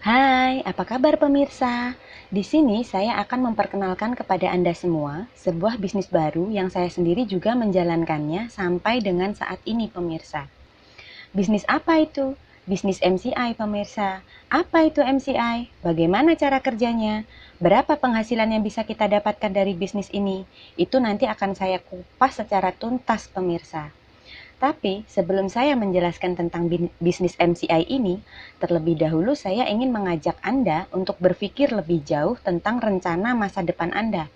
Hai, apa kabar pemirsa? Di sini saya akan memperkenalkan kepada Anda semua sebuah bisnis baru yang saya sendiri juga menjalankannya sampai dengan saat ini pemirsa. Bisnis apa itu? Bisnis MCI pemirsa. Apa itu MCI? Bagaimana cara kerjanya? Berapa penghasilan yang bisa kita dapatkan dari bisnis ini? Itu nanti akan saya kupas secara tuntas pemirsa. Tapi sebelum saya menjelaskan tentang bisnis MCI ini, terlebih dahulu saya ingin mengajak Anda untuk berpikir lebih jauh tentang rencana masa depan Anda.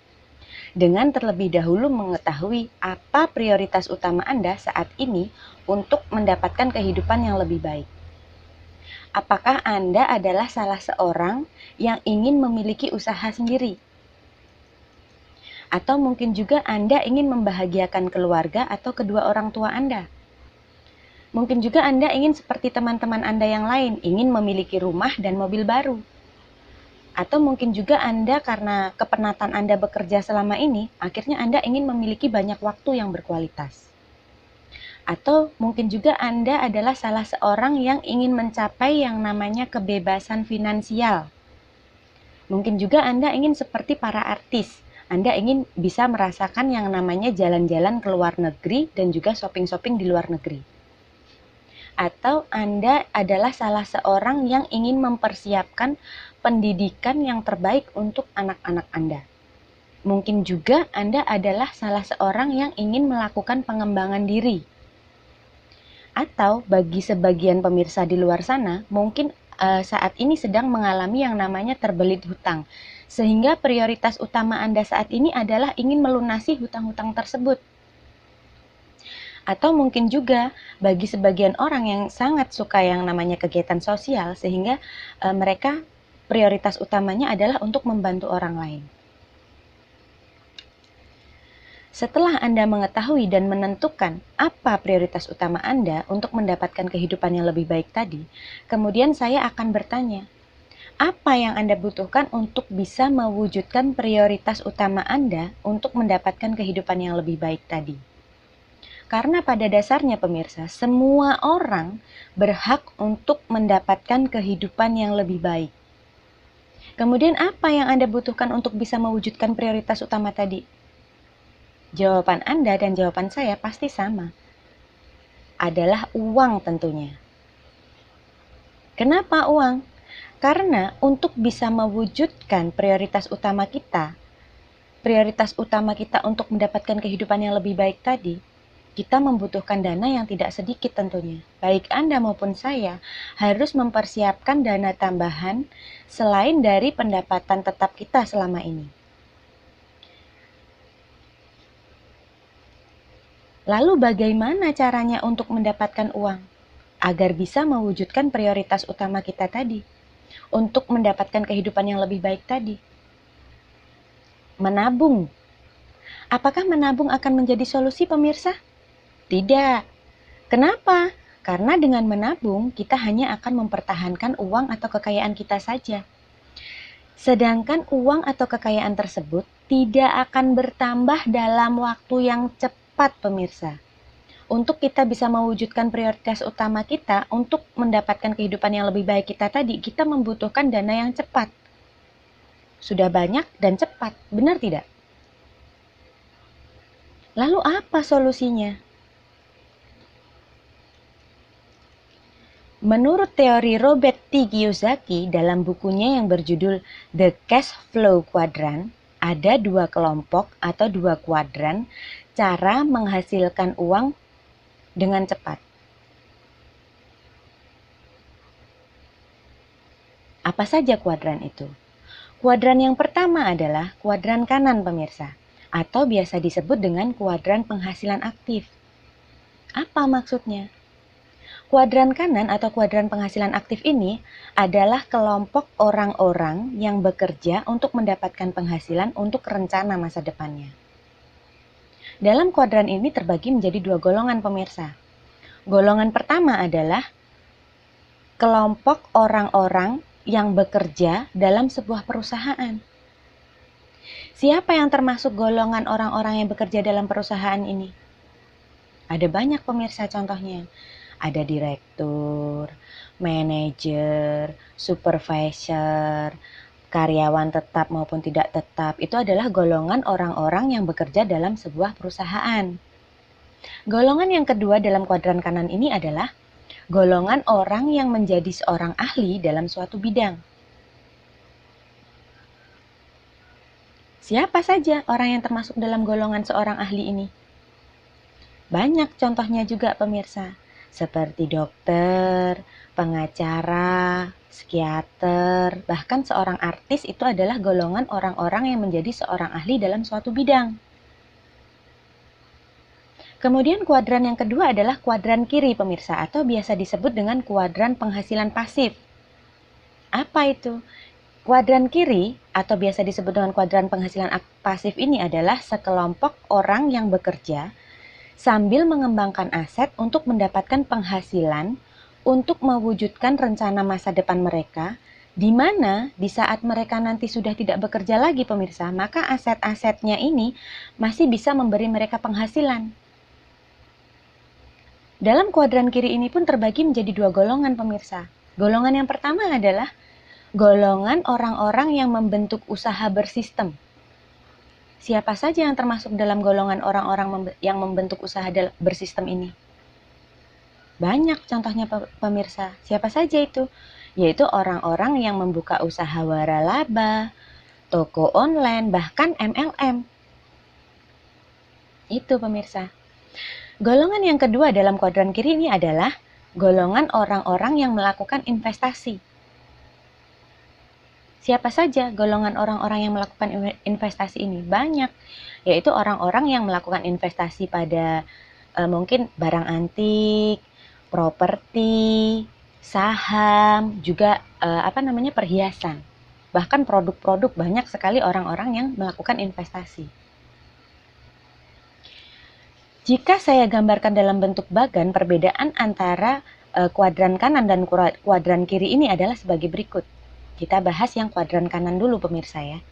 Dengan terlebih dahulu mengetahui apa prioritas utama Anda saat ini untuk mendapatkan kehidupan yang lebih baik. Apakah Anda adalah salah seorang yang ingin memiliki usaha sendiri? Atau mungkin juga Anda ingin membahagiakan keluarga atau kedua orang tua Anda? Mungkin juga Anda ingin seperti teman-teman Anda yang lain, ingin memiliki rumah dan mobil baru. Atau mungkin juga Anda karena kepenatan Anda bekerja selama ini, akhirnya Anda ingin memiliki banyak waktu yang berkualitas. Atau mungkin juga Anda adalah salah seorang yang ingin mencapai yang namanya kebebasan finansial. Mungkin juga Anda ingin seperti para artis. Anda ingin bisa merasakan yang namanya jalan-jalan ke luar negeri dan juga shopping-shopping di luar negeri. Atau Anda adalah salah seorang yang ingin mempersiapkan pendidikan yang terbaik untuk anak-anak Anda. Mungkin juga Anda adalah salah seorang yang ingin melakukan pengembangan diri. Atau bagi sebagian pemirsa di luar sana, mungkin saat ini sedang mengalami yang namanya terbelit hutang. Sehingga prioritas utama Anda saat ini adalah ingin melunasi hutang-hutang tersebut. Atau mungkin juga bagi sebagian orang yang sangat suka yang namanya kegiatan sosial, sehingga mereka prioritas utamanya adalah untuk membantu orang lain. Setelah Anda mengetahui dan menentukan apa prioritas utama Anda untuk mendapatkan kehidupan yang lebih baik tadi, kemudian saya akan bertanya, apa yang Anda butuhkan untuk bisa mewujudkan prioritas utama Anda untuk mendapatkan kehidupan yang lebih baik tadi? Karena pada dasarnya pemirsa, semua orang berhak untuk mendapatkan kehidupan yang lebih baik. Kemudian apa yang Anda butuhkan untuk bisa mewujudkan prioritas utama tadi? Jawaban Anda dan jawaban saya pasti sama. Adalah uang tentunya. Kenapa uang? Karena untuk bisa mewujudkan prioritas utama kita untuk mendapatkan kehidupan yang lebih baik tadi, kita membutuhkan dana yang tidak sedikit tentunya. Baik Anda maupun saya harus mempersiapkan dana tambahan selain dari pendapatan tetap kita selama ini. Lalu bagaimana caranya untuk mendapatkan uang agar bisa mewujudkan prioritas utama kita tadi? Untuk mendapatkan kehidupan yang lebih baik tadi? Menabung. Apakah menabung akan menjadi solusi pemirsa? Tidak. Kenapa? Karena dengan menabung, kita hanya akan mempertahankan uang atau kekayaan kita saja. Sedangkan uang atau kekayaan tersebut tidak akan bertambah dalam waktu yang cepat, pemirsa. Untuk kita bisa mewujudkan prioritas utama kita, untuk mendapatkan kehidupan yang lebih baik kita tadi, kita membutuhkan dana yang cepat. Sudah banyak dan cepat, benar tidak? Lalu apa solusinya? Menurut teori Robert T. Kiyosaki dalam bukunya yang berjudul The Cash Flow Quadrant, ada dua kelompok atau dua kuadran cara menghasilkan uang dengan cepat. Apa saja kuadran itu? Kuadran yang pertama adalah kuadran kanan pemirsa, atau biasa disebut dengan kuadran penghasilan aktif. Apa maksudnya? Kuadran kanan atau kuadran penghasilan aktif ini adalah kelompok orang-orang yang bekerja untuk mendapatkan penghasilan untuk rencana masa depannya. Dalam kuadran ini terbagi menjadi dua golongan pemirsa. Golongan pertama adalah kelompok orang-orang yang bekerja dalam sebuah perusahaan. Siapa yang termasuk golongan orang-orang yang bekerja dalam perusahaan ini? Ada banyak pemirsa contohnya. Ada direktur, manajer, supervisor, karyawan tetap maupun tidak tetap, itu adalah golongan orang-orang yang bekerja dalam sebuah perusahaan. Golongan yang kedua dalam kuadran kanan ini adalah golongan orang yang menjadi seorang ahli dalam suatu bidang. Siapa saja orang yang termasuk dalam golongan seorang ahli ini? Banyak contohnya juga pemirsa, seperti dokter, pengacara, psikiater, bahkan seorang artis itu adalah golongan orang-orang yang menjadi seorang ahli dalam suatu bidang. Kemudian kuadran yang kedua adalah kuadran kiri pemirsa, atau biasa disebut dengan kuadran penghasilan pasif. Apa itu? Kuadran kiri atau biasa disebut dengan kuadran penghasilan pasif ini adalah sekelompok orang yang bekerja sambil mengembangkan aset untuk mendapatkan penghasilan untuk mewujudkan rencana masa depan mereka, di mana di saat mereka nanti sudah tidak bekerja lagi pemirsa, maka aset-asetnya ini masih bisa memberi mereka penghasilan. Dalam kuadran kiri ini pun terbagi menjadi dua golongan pemirsa. Golongan yang pertama adalah golongan orang-orang yang membentuk usaha bersistem. Siapa saja yang termasuk dalam golongan orang-orang yang membentuk usaha bersistem ini? Banyak contohnya pemirsa. Siapa saja itu? Yaitu orang-orang yang membuka usaha waralaba, toko online, bahkan MLM. Itu pemirsa. Golongan yang kedua dalam kuadran kiri ini adalah golongan orang-orang yang melakukan investasi. Siapa saja golongan orang-orang yang melakukan investasi ini? Banyak, yaitu orang-orang yang melakukan investasi pada mungkin barang antik, properti, saham, juga perhiasan. Bahkan produk-produk, banyak sekali orang-orang yang melakukan investasi. Jika saya gambarkan dalam bentuk bagan, perbedaan antara kuadran kanan dan kuadran kiri ini adalah sebagai berikut. Kita bahas yang kuadran kanan dulu pemirsa ya.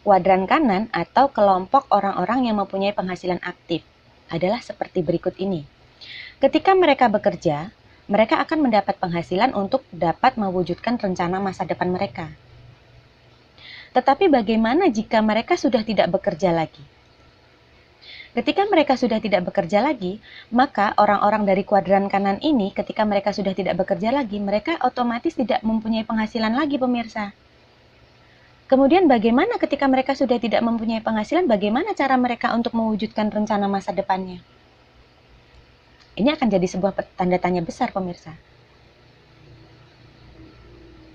Kuadran kanan atau kelompok orang-orang yang mempunyai penghasilan aktif adalah seperti berikut ini. Ketika mereka bekerja, mereka akan mendapat penghasilan untuk dapat mewujudkan rencana masa depan mereka. Tetapi bagaimana jika mereka sudah tidak bekerja lagi? Ketika mereka sudah tidak bekerja lagi, maka orang-orang dari kuadran kanan ini ketika mereka sudah tidak bekerja lagi, mereka otomatis tidak mempunyai penghasilan lagi pemirsa. Kemudian bagaimana ketika mereka sudah tidak mempunyai penghasilan, bagaimana cara mereka untuk mewujudkan rencana masa depannya? Ini akan jadi sebuah tanda tanya besar pemirsa.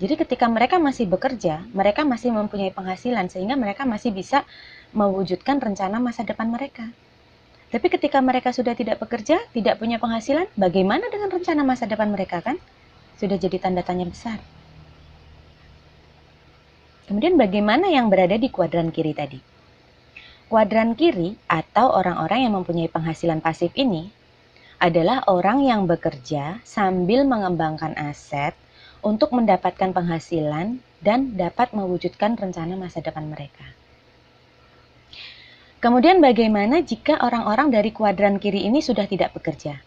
Jadi ketika mereka masih bekerja, mereka masih mempunyai penghasilan sehingga mereka masih bisa mewujudkan rencana masa depan mereka. Tapi ketika mereka sudah tidak bekerja, tidak punya penghasilan, bagaimana dengan rencana masa depan mereka kan? Sudah jadi tanda tanya besar. Kemudian bagaimana yang berada di kuadran kiri tadi? Kuadran kiri atau orang-orang yang mempunyai penghasilan pasif ini adalah orang yang bekerja sambil mengembangkan aset untuk mendapatkan penghasilan dan dapat mewujudkan rencana masa depan mereka. Kemudian bagaimana jika orang-orang dari kuadran kiri ini sudah tidak bekerja?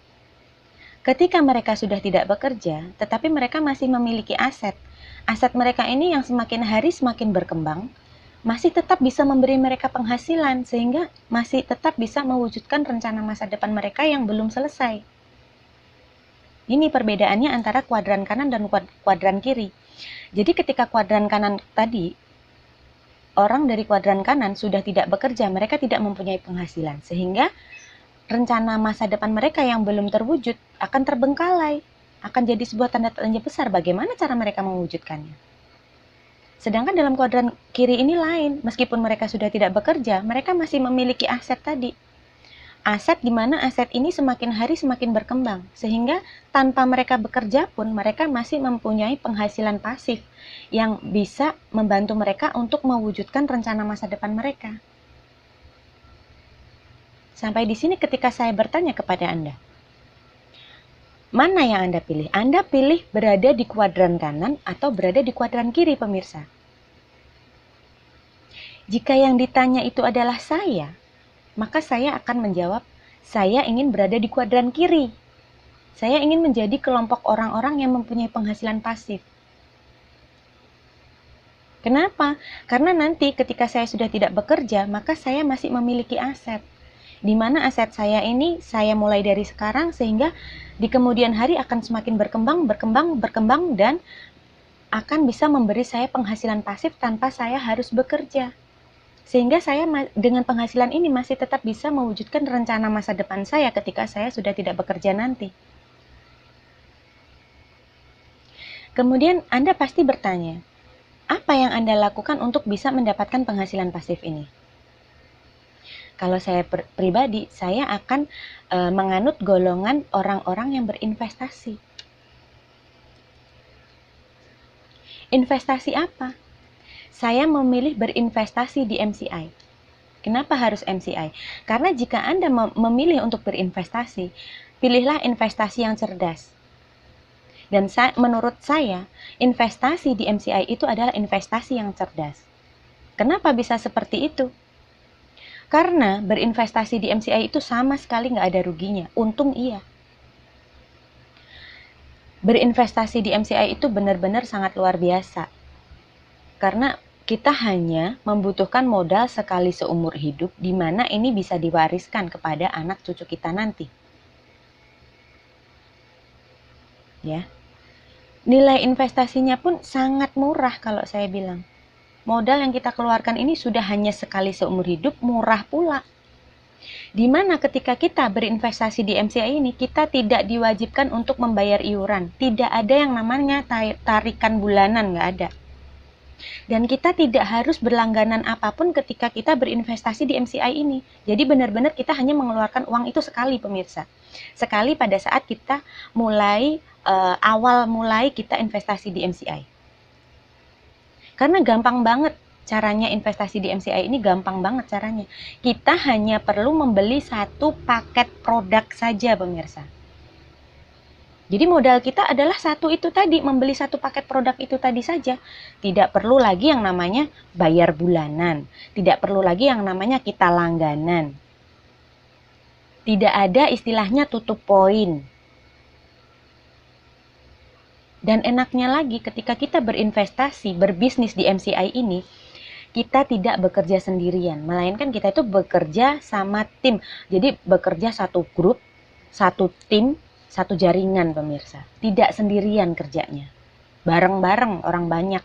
Ketika mereka sudah tidak bekerja, tetapi mereka masih memiliki aset. Aset mereka ini yang semakin hari semakin berkembang, masih tetap bisa memberi mereka penghasilan, sehingga masih tetap bisa mewujudkan rencana masa depan mereka yang belum selesai. Ini perbedaannya antara kuadran kanan dan kuadran kiri. Jadi ketika kuadran kanan tadi, orang dari kuadran kanan sudah tidak bekerja, mereka tidak mempunyai penghasilan, sehingga rencana masa depan mereka yang belum terwujud akan terbengkalai, akan jadi sebuah tanda tanya besar bagaimana cara mereka mewujudkannya. Sedangkan dalam kuadran kiri ini lain, meskipun mereka sudah tidak bekerja, mereka masih memiliki aset tadi. Aset di mana aset ini semakin hari semakin berkembang, sehingga tanpa mereka bekerja pun mereka masih mempunyai penghasilan pasif yang bisa membantu mereka untuk mewujudkan rencana masa depan mereka. Sampai di sini ketika saya bertanya kepada Anda, mana yang Anda pilih? Anda pilih berada di kuadran kanan atau berada di kuadran kiri pemirsa? Jika yang ditanya itu adalah saya, maka saya akan menjawab, saya ingin berada di kuadran kiri. Saya ingin menjadi kelompok orang-orang yang mempunyai penghasilan pasif. Kenapa? Karena nanti ketika saya sudah tidak bekerja, maka saya masih memiliki aset. Di mana aset saya ini saya mulai dari sekarang sehingga di kemudian hari akan semakin berkembang dan akan bisa memberi saya penghasilan pasif tanpa saya harus bekerja. Sehingga saya dengan penghasilan ini masih tetap bisa mewujudkan rencana masa depan saya ketika saya sudah tidak bekerja nanti. Kemudian Anda pasti bertanya, apa yang Anda lakukan untuk bisa mendapatkan penghasilan pasif ini? Kalau saya pribadi, saya akan menganut golongan orang-orang yang berinvestasi. Investasi apa? Saya memilih berinvestasi di MCI. Kenapa harus MCI? Karena jika Anda memilih untuk berinvestasi, pilihlah investasi yang cerdas. Dan menurut saya, investasi di MCI itu adalah investasi yang cerdas. Kenapa bisa seperti itu? Karena berinvestasi di MCI itu sama sekali nggak ada ruginya, untung iya. Berinvestasi di MCI itu benar-benar sangat luar biasa. Karena kita hanya membutuhkan modal sekali seumur hidup, di mana ini bisa diwariskan kepada anak cucu kita nanti. Ya. Nilai investasinya pun sangat murah kalau saya bilang. Modal yang kita keluarkan ini sudah hanya sekali seumur hidup, murah pula. Dimana ketika kita berinvestasi di MCI ini, kita tidak diwajibkan untuk membayar iuran. Tidak ada yang namanya tarikan bulanan, nggak ada. Dan kita tidak harus berlangganan apapun ketika kita berinvestasi di MCI ini. Jadi benar-benar kita hanya mengeluarkan uang itu sekali, pemirsa. Sekali pada saat kita awal mulai kita investasi di MCI. Karena gampang banget caranya investasi di MCI ini, gampang banget caranya. Kita hanya perlu membeli satu paket produk saja, pemirsa. Jadi modal kita adalah satu itu tadi, membeli satu paket produk itu tadi saja. Tidak perlu lagi yang namanya bayar bulanan. Tidak perlu lagi yang namanya kita langganan. Tidak ada istilahnya tutup poin. Dan enaknya lagi ketika kita berinvestasi, berbisnis di MCI ini, kita tidak bekerja sendirian, melainkan kita itu bekerja sama tim. Jadi bekerja satu grup, satu tim, satu jaringan, pemirsa. Tidak sendirian kerjanya, bareng-bareng orang banyak.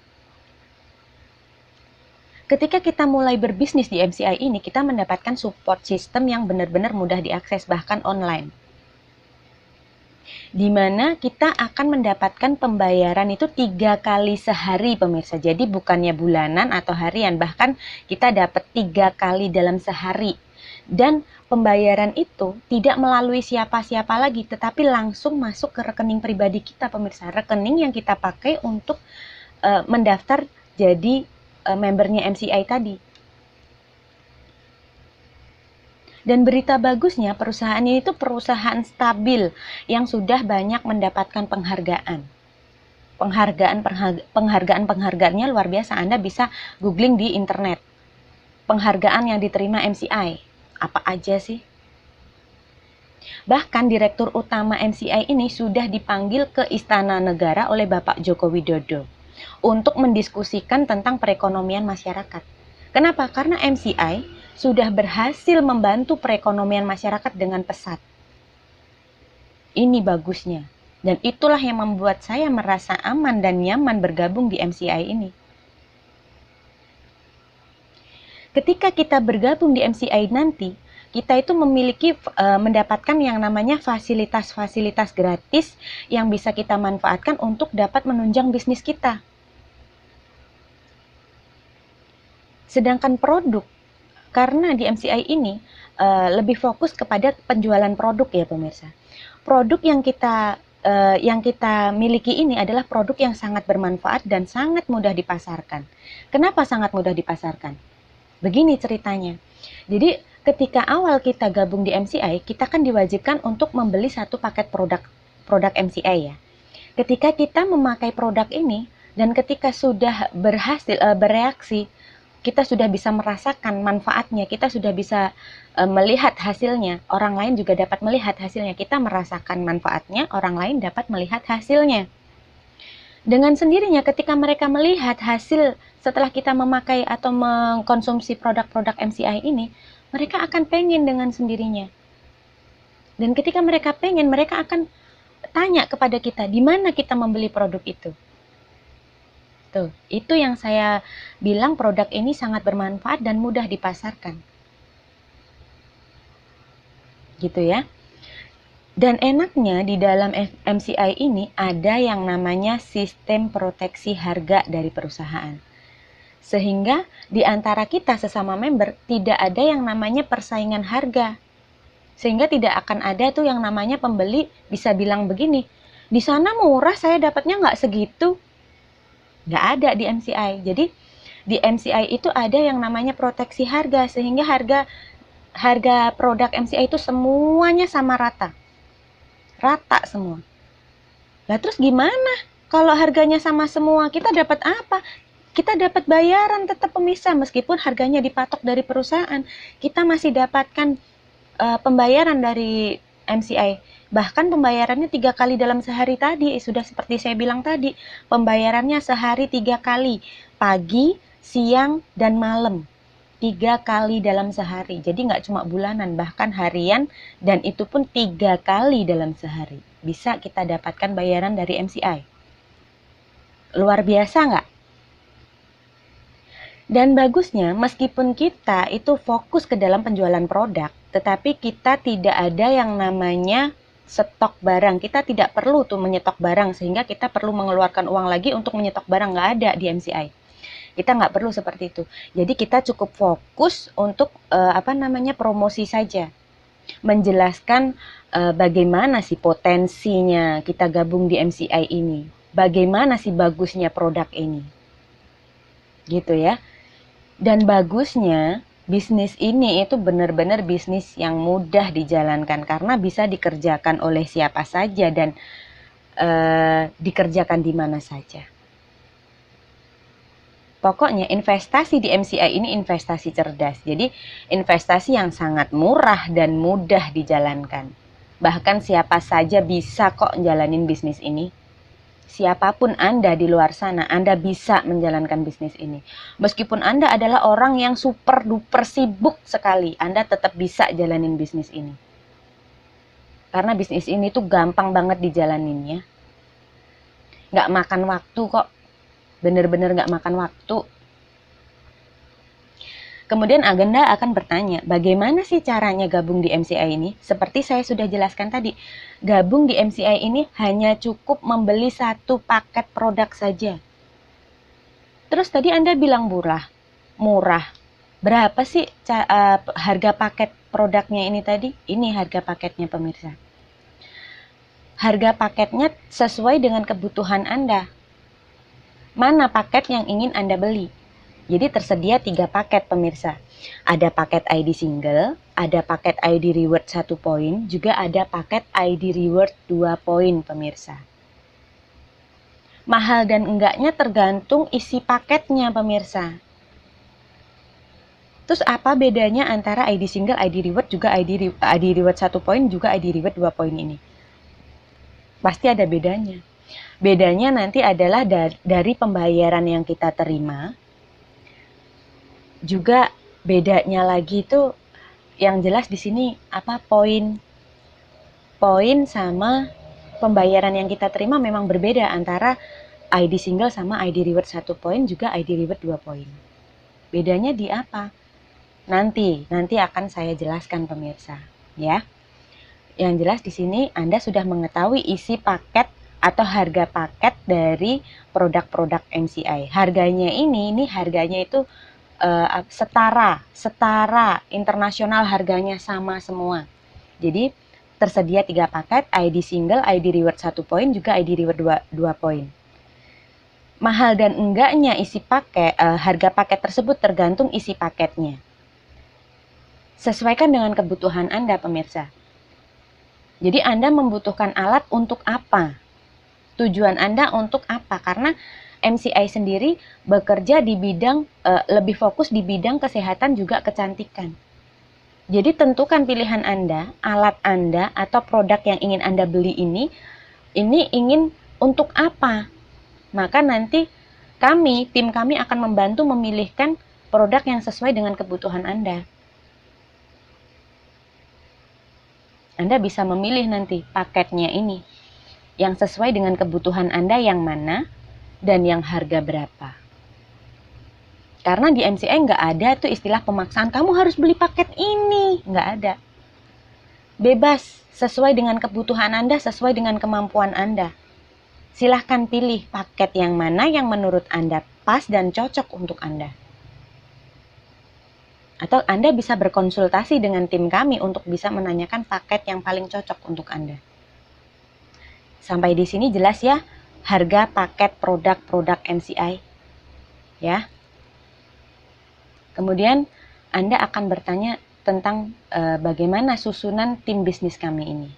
Ketika kita mulai berbisnis di MCI ini, kita mendapatkan support system yang benar-benar mudah diakses, bahkan online. Di mana kita akan mendapatkan pembayaran itu 3 kali sehari, pemirsa. Jadi bukannya bulanan atau harian, bahkan kita dapat 3 kali dalam sehari. Dan pembayaran itu tidak melalui siapa-siapa lagi, tetapi langsung masuk ke rekening pribadi kita, pemirsa. Rekening yang kita pakai untuk mendaftar jadi membernya MCI tadi. Dan berita bagusnya, perusahaan ini itu perusahaan stabil yang sudah banyak mendapatkan penghargaan. Penghargaannya luar biasa. Anda bisa googling di internet. Penghargaan yang diterima MCI. Apa aja sih? Bahkan Direktur Utama MCI ini sudah dipanggil ke Istana Negara oleh Bapak Joko Widodo untuk mendiskusikan tentang perekonomian masyarakat. Kenapa? Karena MCI sudah berhasil membantu perekonomian masyarakat dengan pesat. Ini bagusnya. Dan itulah yang membuat saya merasa aman dan nyaman bergabung di MCI ini. Ketika kita bergabung di MCI nanti, kita itu memiliki mendapatkan yang namanya fasilitas-fasilitas gratis yang bisa kita manfaatkan untuk dapat menunjang bisnis kita. Sedangkan produk, karena di MCI ini lebih fokus kepada penjualan produk ya pemirsa. Produk yang kita miliki ini adalah produk yang sangat bermanfaat dan sangat mudah dipasarkan. Kenapa sangat mudah dipasarkan? Begini ceritanya. Jadi ketika awal kita gabung di MCI, kita kan diwajibkan untuk membeli satu paket produk MCI ya. Ketika kita memakai produk ini dan ketika sudah berhasil bereaksi, kita sudah bisa merasakan manfaatnya, kita sudah bisa melihat hasilnya, orang lain juga dapat melihat hasilnya. Kita merasakan manfaatnya, orang lain dapat melihat hasilnya. Dengan sendirinya ketika mereka melihat hasil setelah kita memakai atau mengkonsumsi produk-produk MCI ini, mereka akan pengen dengan sendirinya. Dan ketika mereka pengen, mereka akan tanya kepada kita, di mana kita membeli produk itu. Tuh, itu yang saya bilang produk ini sangat bermanfaat dan mudah dipasarkan. Gitu ya. Dan enaknya di dalam MCI ini ada yang namanya sistem proteksi harga dari perusahaan. Sehingga di antara kita sesama member tidak ada yang namanya persaingan harga. Sehingga tidak akan ada tuh yang namanya pembeli bisa bilang begini, di sana murah saya dapatnya nggak segitu. Nggak ada di MCI. Jadi di MCI itu ada yang namanya proteksi harga, sehingga harga produk MCI itu semuanya sama rata semua. Lah terus gimana kalau harganya sama semua? Kita dapat apa? Kita dapat bayaran tetap pemirsa, meskipun harganya dipatok dari perusahaan, kita masih dapatkan pembayaran dari MCI. Bahkan pembayarannya 3 kali dalam sehari tadi, sudah seperti saya bilang tadi, pembayarannya sehari 3 kali, pagi, siang, dan malam. 3 kali dalam sehari. Jadi nggak cuma bulanan, bahkan harian, dan itu pun 3 kali dalam sehari. Bisa kita dapatkan bayaran dari MCI. Luar biasa nggak? Dan bagusnya, meskipun kita itu fokus ke dalam penjualan produk, tetapi kita tidak ada yang namanya stok barang. Kita tidak perlu tuh menyetok barang, sehingga kita perlu mengeluarkan uang lagi untuk menyetok barang. Nggak ada di MCI. Kita nggak perlu seperti itu. Jadi kita cukup fokus untuk promosi saja, menjelaskan bagaimana sih potensinya kita gabung di MCI ini, bagaimana sih bagusnya produk ini, gitu ya. Dan bagusnya bisnis ini itu benar-benar bisnis yang mudah dijalankan karena bisa dikerjakan oleh siapa saja dan dikerjakan di mana saja. Pokoknya investasi di MCI ini investasi cerdas. Jadi investasi yang sangat murah dan mudah dijalankan. Bahkan siapa saja bisa kok jalanin bisnis ini. Siapapun Anda di luar sana, Anda bisa menjalankan bisnis ini. Meskipun Anda adalah orang yang super duper sibuk sekali, Anda tetap bisa jalanin bisnis ini. Karena bisnis ini tuh gampang banget dijalaninnya. Nggak makan waktu kok. Bener-bener nggak makan waktu. Kemudian agenda akan bertanya, bagaimana sih caranya gabung di MCI ini? Seperti saya sudah jelaskan tadi, gabung di MCI ini hanya cukup membeli 1 paket produk saja. Terus tadi Anda bilang murah. Berapa sih harga paket produknya ini tadi? Ini harga paketnya pemirsa. Harga paketnya sesuai dengan kebutuhan Anda. Mana paket yang ingin Anda beli? Jadi tersedia 3 paket pemirsa. Ada paket ID single, ada paket ID reward 1 poin, juga ada paket ID reward 2 poin pemirsa. Mahal dan enggaknya tergantung isi paketnya pemirsa. Terus apa bedanya antara ID single, ID reward, juga ID reward 1 poin, juga ID reward 2 poin ini? Pasti ada bedanya. Bedanya nanti adalah dari pembayaran yang kita terima. Juga bedanya lagi itu yang jelas di sini poin sama pembayaran yang kita terima memang berbeda antara ID single sama ID reward 1 poin juga ID reward 2 poin. Bedanya di apa? Nanti akan saya jelaskan pemirsa, ya. Yang jelas di sini Anda sudah mengetahui isi paket atau harga paket dari produk-produk MCI. Harganya ini harganya itu setara internasional, harganya sama semua. Jadi tersedia 3 paket, ID single, ID reward 1 poin, juga ID reward 2 poin. Mahal dan enggaknya isi paket, harga paket tersebut tergantung isi paketnya. Sesuaikan dengan kebutuhan Anda pemirsa. Jadi Anda membutuhkan alat untuk apa? Tujuan Anda untuk apa? Karena MCI sendiri bekerja di bidang, lebih fokus di bidang kesehatan juga kecantikan. Jadi tentukan pilihan Anda, alat Anda, atau produk yang ingin Anda beli ini ingin untuk apa. Maka nanti tim kami akan membantu memilihkan produk yang sesuai dengan kebutuhan Anda. Anda bisa memilih nanti paketnya ini, yang sesuai dengan kebutuhan Anda yang mana, dan yang harga berapa. Karena di MCI nggak ada tuh istilah pemaksaan, kamu harus beli paket ini. Nggak ada. Bebas, sesuai dengan kebutuhan Anda, sesuai dengan kemampuan Anda. Silahkan pilih paket yang mana yang menurut Anda pas dan cocok untuk Anda. Atau Anda bisa berkonsultasi dengan tim kami untuk bisa menanyakan paket yang paling cocok untuk Anda. Sampai di sini jelas ya, harga paket produk-produk MCI. Ya. Kemudian Anda akan bertanya tentang bagaimana susunan tim bisnis kami ini.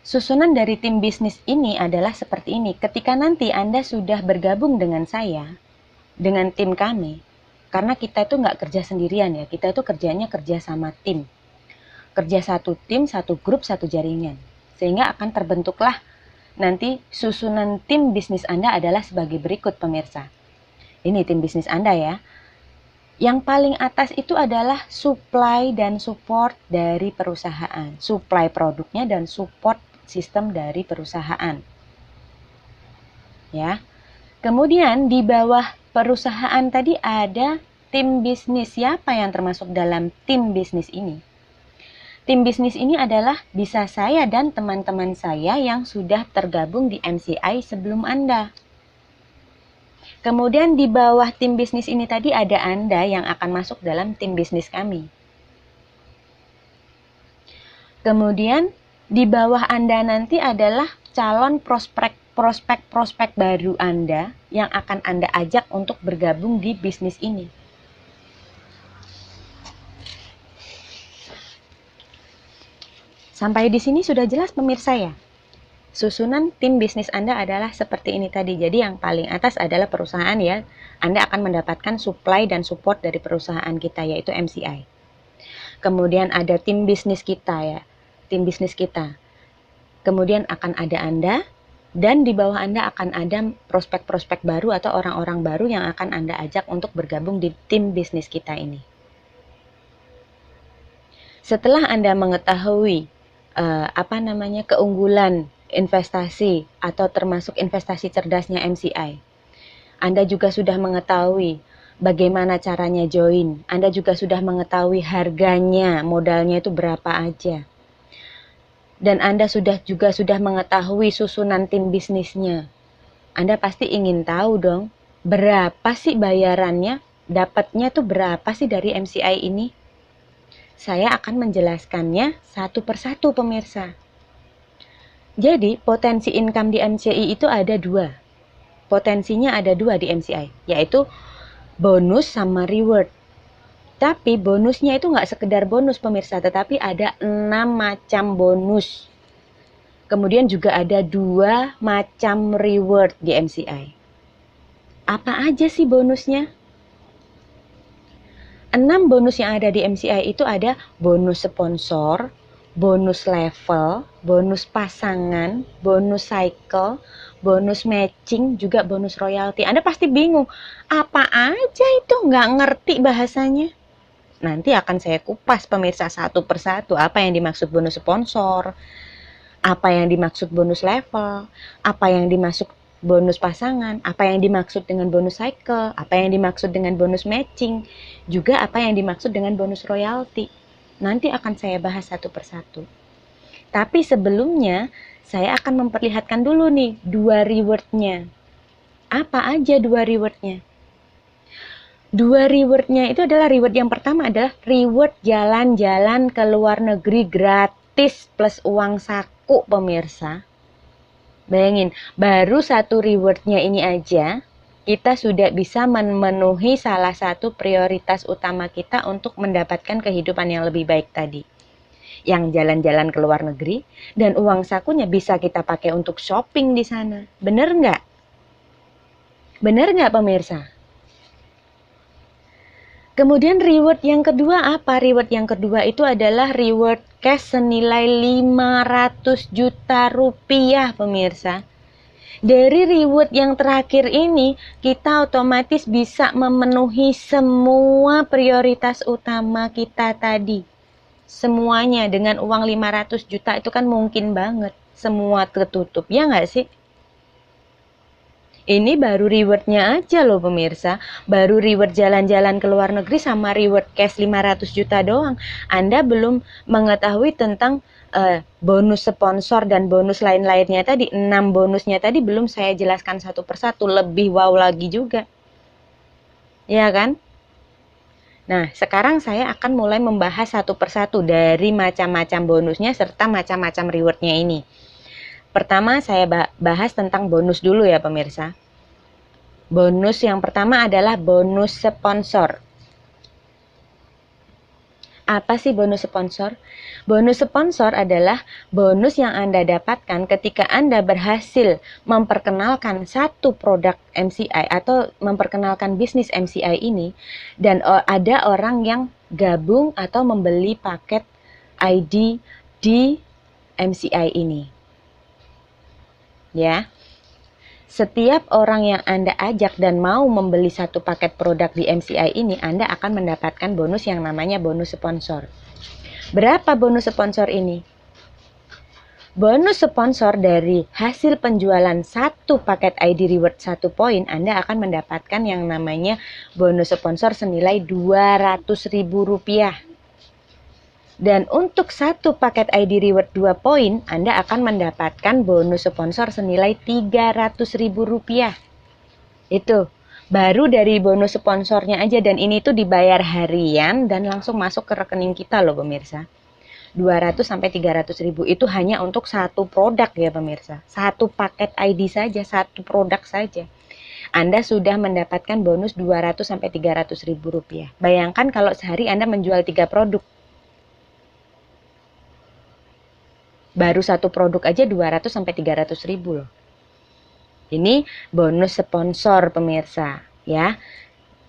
Susunan dari tim bisnis ini adalah seperti ini. Ketika nanti Anda sudah bergabung dengan saya, dengan tim kami, karena kita itu nggak kerja sendirian ya, kita itu kerja sama tim. Kerja satu tim, satu grup, satu jaringan. Sehingga akan terbentuklah nanti susunan tim bisnis Anda adalah sebagai berikut pemirsa. Ini tim bisnis Anda ya. Yang paling atas itu adalah supply dan support dari perusahaan. Supply produknya dan support sistem dari perusahaan. Ya. Kemudian di bawah perusahaan tadi ada tim bisnis. Siapa yang termasuk dalam tim bisnis ini? Tim bisnis ini adalah bisa saya dan teman-teman saya yang sudah tergabung di MCI sebelum Anda. Kemudian di bawah tim bisnis ini tadi ada Anda yang akan masuk dalam tim bisnis kami. Kemudian di bawah Anda nanti adalah calon prospek baru Anda yang akan Anda ajak untuk bergabung di bisnis ini. Sampai di sini sudah jelas pemirsa ya? Susunan tim bisnis Anda adalah seperti ini tadi. Jadi yang paling atas adalah perusahaan ya. Anda akan mendapatkan supply dan support dari perusahaan kita yaitu MCI. Kemudian ada tim bisnis kita ya. Tim bisnis kita. Kemudian akan ada Anda dan di bawah Anda akan ada prospek-prospek baru atau orang-orang baru yang akan Anda ajak untuk bergabung di tim bisnis kita ini. Setelah Anda mengetahui keunggulan investasi atau termasuk investasi cerdasnya MCI. Anda juga sudah mengetahui bagaimana caranya join. Anda juga sudah mengetahui harganya, modalnya itu berapa aja. Dan Anda juga sudah mengetahui susunan tim bisnisnya. Anda pasti ingin tahu dong, berapa sih bayarannya? Dapatnya tuh berapa sih dari MCI ini? Saya akan menjelaskannya satu persatu pemirsa. Jadi potensi income di MCI itu ada dua. Potensinya ada dua di MCI, yaitu bonus sama reward. Tapi bonusnya itu nggak sekedar bonus pemirsa, tetapi ada 6 macam bonus. Kemudian juga ada 2 macam reward di MCI. Apa aja sih bonusnya? 6 bonus yang ada di MCI itu ada bonus sponsor, bonus level, bonus pasangan, bonus cycle, bonus matching, juga bonus royalty. Anda pasti bingung, apa aja itu? Nggak ngerti bahasanya. Nanti akan saya kupas pemirsa satu persatu apa yang dimaksud bonus sponsor, apa yang dimaksud bonus level, apa yang dimaksud bonus pasangan, apa yang dimaksud dengan bonus cycle, apa yang dimaksud dengan bonus matching, juga apa yang dimaksud dengan bonus royalty. Nanti akan saya bahas satu persatu. Tapi sebelumnya, saya akan memperlihatkan dulu nih 2 rewardnya. Apa aja 2 rewardnya? 2 rewardnya itu adalah reward yang pertama adalah reward jalan-jalan ke luar negeri gratis plus uang saku pemirsa. Bayangin, baru 1 rewardnya ini aja, kita sudah bisa memenuhi salah satu prioritas utama kita untuk mendapatkan kehidupan yang lebih baik tadi. Yang jalan-jalan ke luar negeri, dan uang sakunya bisa kita pakai untuk shopping di sana. Bener nggak? Benar nggak pemirsa? Kemudian reward yang kedua apa? Reward yang kedua itu adalah reward cash senilai 500 juta rupiah pemirsa. Dari reward yang terakhir ini, kita otomatis bisa memenuhi semua prioritas utama kita tadi. Semuanya dengan uang 500 juta itu kan mungkin banget. Semua tertutup, ya nggak sih? Ini baru rewardnya aja loh pemirsa. Baru reward jalan-jalan ke luar negeri sama reward cash 500 juta doang. Anda belum mengetahui tentang bonus sponsor dan bonus lain-lainnya tadi. 6 bonusnya tadi belum saya jelaskan satu persatu. Lebih wow lagi juga. Ya kan? Nah, sekarang saya akan mulai membahas satu persatu dari macam-macam bonusnya serta macam-macam rewardnya ini. Pertama saya bahas tentang bonus dulu ya pemirsa. Bonus yang pertama adalah bonus sponsor. Apa sih bonus sponsor? Bonus sponsor adalah bonus yang Anda dapatkan ketika Anda berhasil memperkenalkan satu produk MCI atau memperkenalkan bisnis MCI ini dan ada orang yang gabung atau membeli paket ID di MCI ini. Ya, setiap orang yang Anda ajak dan mau membeli satu paket produk di MCI ini, Anda akan mendapatkan bonus yang namanya bonus sponsor. Berapa bonus sponsor ini? Bonus sponsor dari hasil penjualan satu paket ID Reward 1 poin, Anda akan mendapatkan yang namanya bonus sponsor senilai Rp200.000. Dan untuk satu paket ID Reward 2 poin, Anda akan mendapatkan bonus sponsor senilai Rp300.000. Itu baru dari bonus sponsornya aja, dan ini tuh dibayar harian dan langsung masuk ke rekening kita loh pemirsa. 200 sampai 300 ribu itu hanya untuk satu produk ya pemirsa. Satu paket ID saja, satu produk saja. Anda sudah mendapatkan bonus 200 sampai 300 ribu rupiah. Bayangkan kalau sehari Anda menjual 3 produk. Baru satu produk aja 200 sampai 300 ribu loh. Ini bonus sponsor pemirsa ya.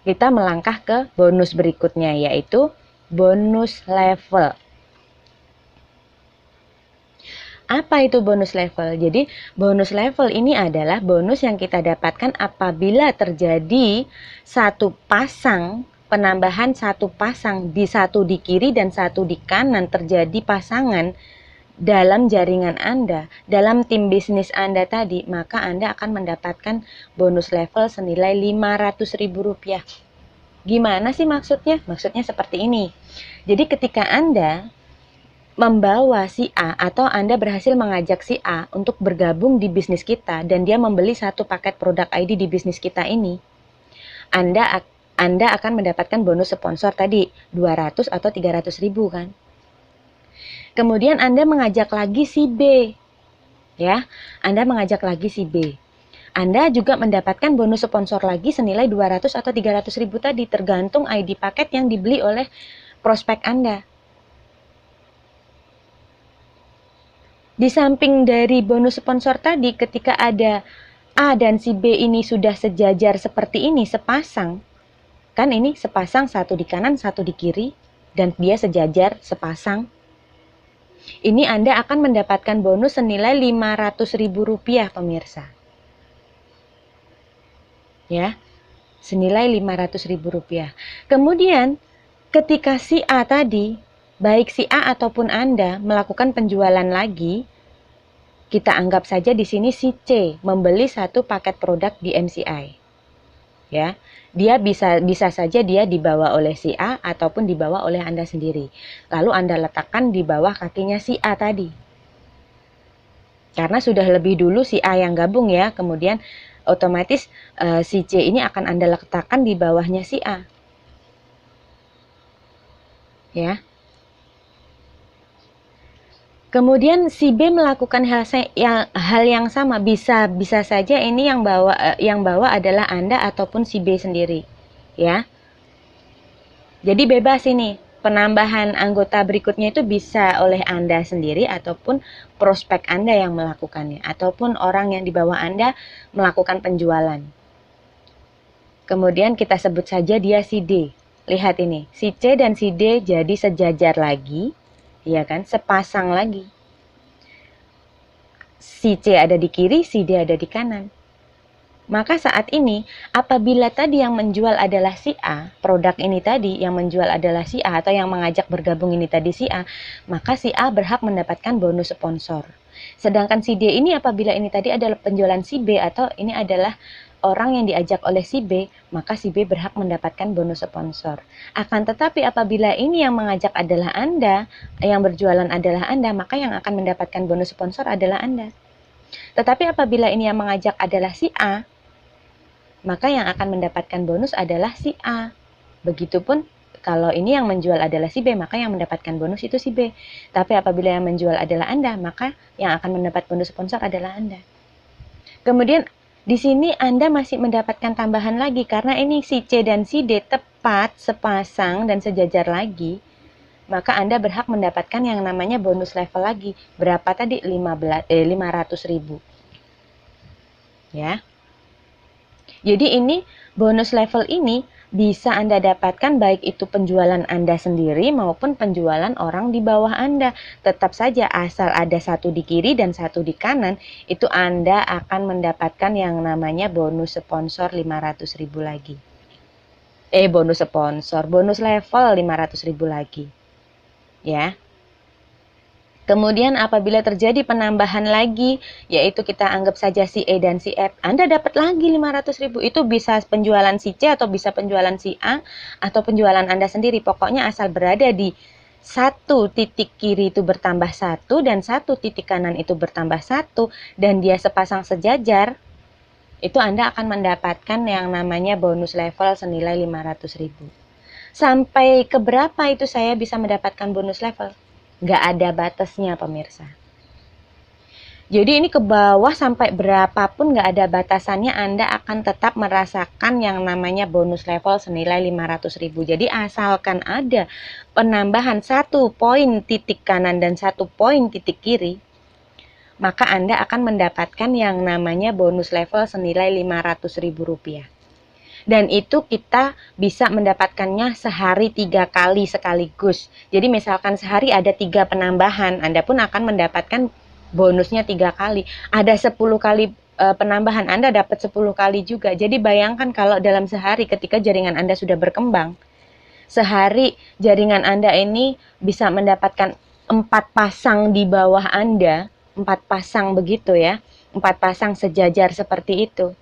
Kita melangkah ke bonus berikutnya yaitu bonus level. Apa itu bonus level? Jadi bonus level ini adalah bonus yang kita dapatkan apabila terjadi satu pasang, penambahan satu pasang, di satu di kiri dan satu di kanan terjadi pasangan dalam jaringan Anda, dalam tim bisnis Anda tadi, maka Anda akan mendapatkan bonus level senilai Rp500.000. Gimana sih maksudnya? Maksudnya seperti ini. Jadi ketika Anda membawa si A atau Anda berhasil mengajak si A untuk bergabung di bisnis kita dan dia membeli satu paket produk ID di bisnis kita ini, Anda akan mendapatkan bonus sponsor tadi 200 atau 300 ribu kan. Kemudian Anda mengajak lagi si B. Ya, Anda mengajak lagi si B. Anda juga mendapatkan bonus sponsor lagi senilai 200 atau 300 ribu tadi, tergantung ID paket yang dibeli oleh prospek Anda. Di samping dari bonus sponsor tadi, ketika ada A dan si B ini sudah sejajar seperti ini, sepasang, kan ini sepasang, satu di kanan, satu di kiri, dan dia sejajar sepasang. Ini Anda akan mendapatkan bonus senilai Rp500.000 pemirsa. Ya, senilai Rp500.000. Kemudian ketika si A tadi, baik si A ataupun Anda melakukan penjualan lagi, kita anggap saja di sini si C membeli satu paket produk di MCI. Ya, dia bisa saja dia dibawa oleh si A ataupun dibawa oleh Anda sendiri. Lalu Anda letakkan di bawah kakinya si A tadi. Karena sudah lebih dulu si A yang gabung ya, kemudian otomatis si C ini akan Anda letakkan di bawahnya si A. Ya. Kemudian si B melakukan hal yang sama, bisa saja ini yang bawa adalah Anda ataupun si B sendiri, ya. Jadi bebas ini, penambahan anggota berikutnya itu bisa oleh Anda sendiri ataupun prospek Anda yang melakukannya, ataupun orang yang di bawah Anda melakukan penjualan. Kemudian kita sebut saja dia si D. Lihat ini, si C dan si D jadi sejajar lagi, ya kan? Sepasang lagi. Si C ada di kiri, si D ada di kanan. Maka saat ini, apabila tadi yang menjual adalah si A, produk ini tadi yang menjual adalah si A, atau yang mengajak bergabung ini tadi si A, maka si A berhak mendapatkan bonus sponsor. Sedangkan si D ini apabila ini tadi adalah penjualan si B, atau ini adalah orang yang diajak oleh si B, maka si B berhak mendapatkan bonus sponsor. Akan tetapi apabila ini yang mengajak adalah Anda, yang berjualan adalah Anda, maka yang akan mendapatkan bonus sponsor adalah Anda. Tetapi apabila ini yang mengajak adalah si A, maka yang akan mendapatkan bonus adalah si A. Begitupun kalau ini yang menjual adalah si B, maka yang mendapatkan bonus itu si B. Tapi apabila yang menjual adalah Anda, maka yang akan mendapat bonus sponsor adalah Anda. Kemudian di sini Anda masih mendapatkan tambahan lagi karena ini si C dan si D tepat sepasang dan sejajar lagi. Maka Anda berhak mendapatkan yang namanya bonus level lagi. Berapa tadi? 500.000. Ya. Jadi ini bonus level ini bisa Anda dapatkan baik itu penjualan Anda sendiri maupun penjualan orang di bawah Anda. Tetap saja asal ada satu di kiri dan satu di kanan, itu Anda akan mendapatkan yang namanya bonus sponsor 500.000 lagi. Bonus level 500.000 lagi. Ya. Kemudian apabila terjadi penambahan lagi, yaitu kita anggap saja si E dan si F, Anda dapat lagi 500.000. Itu bisa penjualan si C atau bisa penjualan si A atau penjualan Anda sendiri. Pokoknya asal berada di satu titik kiri itu bertambah 1 dan satu titik kanan itu bertambah 1 dan dia sepasang sejajar, itu Anda akan mendapatkan yang namanya bonus level senilai 500.000. Sampai ke berapa itu saya bisa mendapatkan bonus level? Nggak ada batasnya pemirsa. Jadi ini ke bawah sampai berapapun nggak ada batasannya, Anda akan tetap merasakan yang namanya bonus level senilai 500.000. Jadi asalkan ada penambahan 1 poin titik kanan dan 1 poin titik kiri, maka Anda akan mendapatkan yang namanya bonus level senilai Rp500.000. Dan itu kita bisa mendapatkannya sehari 3 kali sekaligus. Jadi misalkan sehari ada 3 penambahan, Anda pun akan mendapatkan bonusnya 3 kali. Ada 10 kali penambahan, Anda dapat 10 kali juga. Jadi bayangkan kalau dalam sehari ketika jaringan Anda sudah berkembang, sehari jaringan Anda ini bisa mendapatkan 4 pasang di bawah Anda, 4 pasang begitu ya, 4 pasang sejajar seperti itu.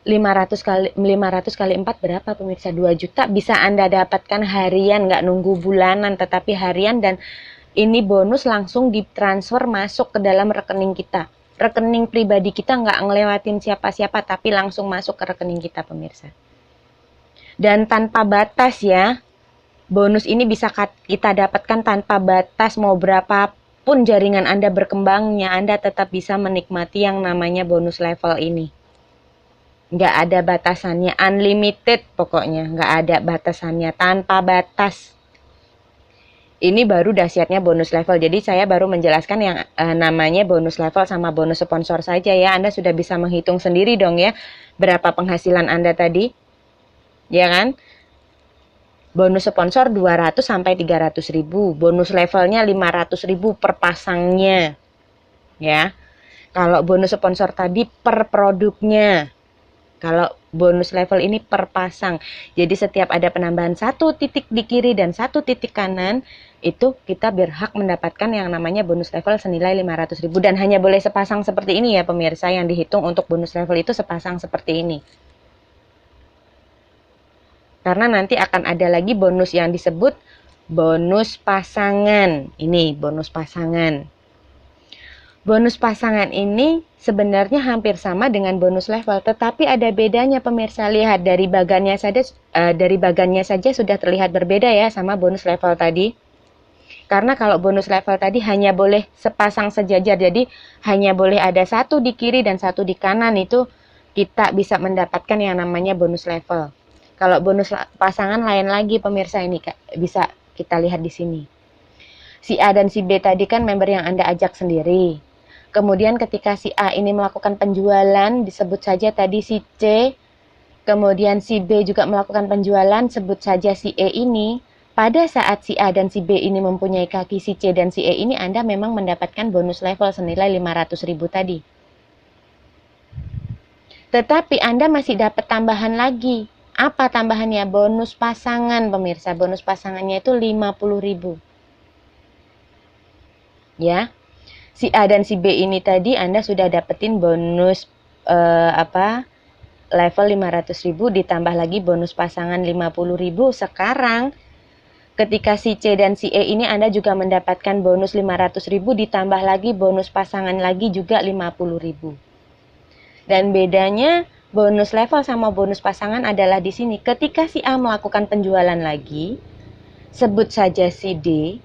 500 kali 4 berapa pemirsa? 2 juta bisa Anda dapatkan harian, nggak nunggu bulanan, tetapi harian, dan ini bonus langsung ditransfer masuk ke dalam rekening kita. Rekening pribadi kita, nggak ngelewatin siapa-siapa, tapi langsung masuk ke rekening kita pemirsa. Dan tanpa batas ya, bonus ini bisa kita dapatkan tanpa batas, mau berapapun jaringan Anda berkembangnya, Anda tetap bisa menikmati yang namanya bonus level ini. Nggak ada batasannya, unlimited pokoknya, nggak ada batasannya, tanpa batas. Ini baru dahsyatnya bonus level. Jadi saya baru menjelaskan yang namanya bonus level sama bonus sponsor saja ya. Anda sudah bisa menghitung sendiri dong ya, berapa penghasilan Anda tadi, ya kan? Bonus sponsor 200 sampai 300.000, bonus levelnya 500.000 per pasangnya, ya. Kalau bonus sponsor tadi per produknya. Kalau bonus level ini per pasang. Jadi setiap ada penambahan 1 titik di kiri dan 1 titik kanan, itu kita berhak mendapatkan yang namanya bonus level senilai 500.000. Dan hanya boleh sepasang seperti ini ya pemirsa, yang dihitung untuk bonus level itu sepasang seperti ini. Karena nanti akan ada lagi bonus yang disebut bonus pasangan. Ini bonus pasangan. Bonus pasangan ini sebenarnya hampir sama dengan bonus level, tetapi ada bedanya pemirsa. Lihat dari bagannya saja sudah terlihat berbeda ya sama bonus level tadi. Karena kalau bonus level tadi hanya boleh sepasang sejajar, jadi hanya boleh ada 1 di kiri dan 1 di kanan, itu kita bisa mendapatkan yang namanya bonus level. Kalau bonus pasangan lain lagi pemirsa, ini bisa kita lihat di sini. Si A dan si B tadi kan member yang Anda ajak sendiri. Kemudian ketika si A ini melakukan penjualan, disebut saja tadi si C kemudian si B juga melakukan penjualan, sebut saja si E ini, pada saat si A dan si B ini mempunyai kaki, si C dan si E ini Anda memang mendapatkan bonus level senilai 500.000 tadi. Tetapi Anda masih dapat tambahan lagi. Apa tambahannya? Bonus pasangan, pemirsa. Bonus pasangannya itu 50.000. Ya. Si A dan si B ini tadi Anda sudah dapetin bonus level 500.000 ditambah lagi bonus pasangan 50.000. Sekarang ketika si C dan si E ini Anda juga mendapatkan bonus 500.000 ditambah lagi bonus pasangan lagi juga 50.000. Dan bedanya bonus level sama bonus pasangan adalah di sini. Ketika si A melakukan penjualan lagi, sebut saja si D,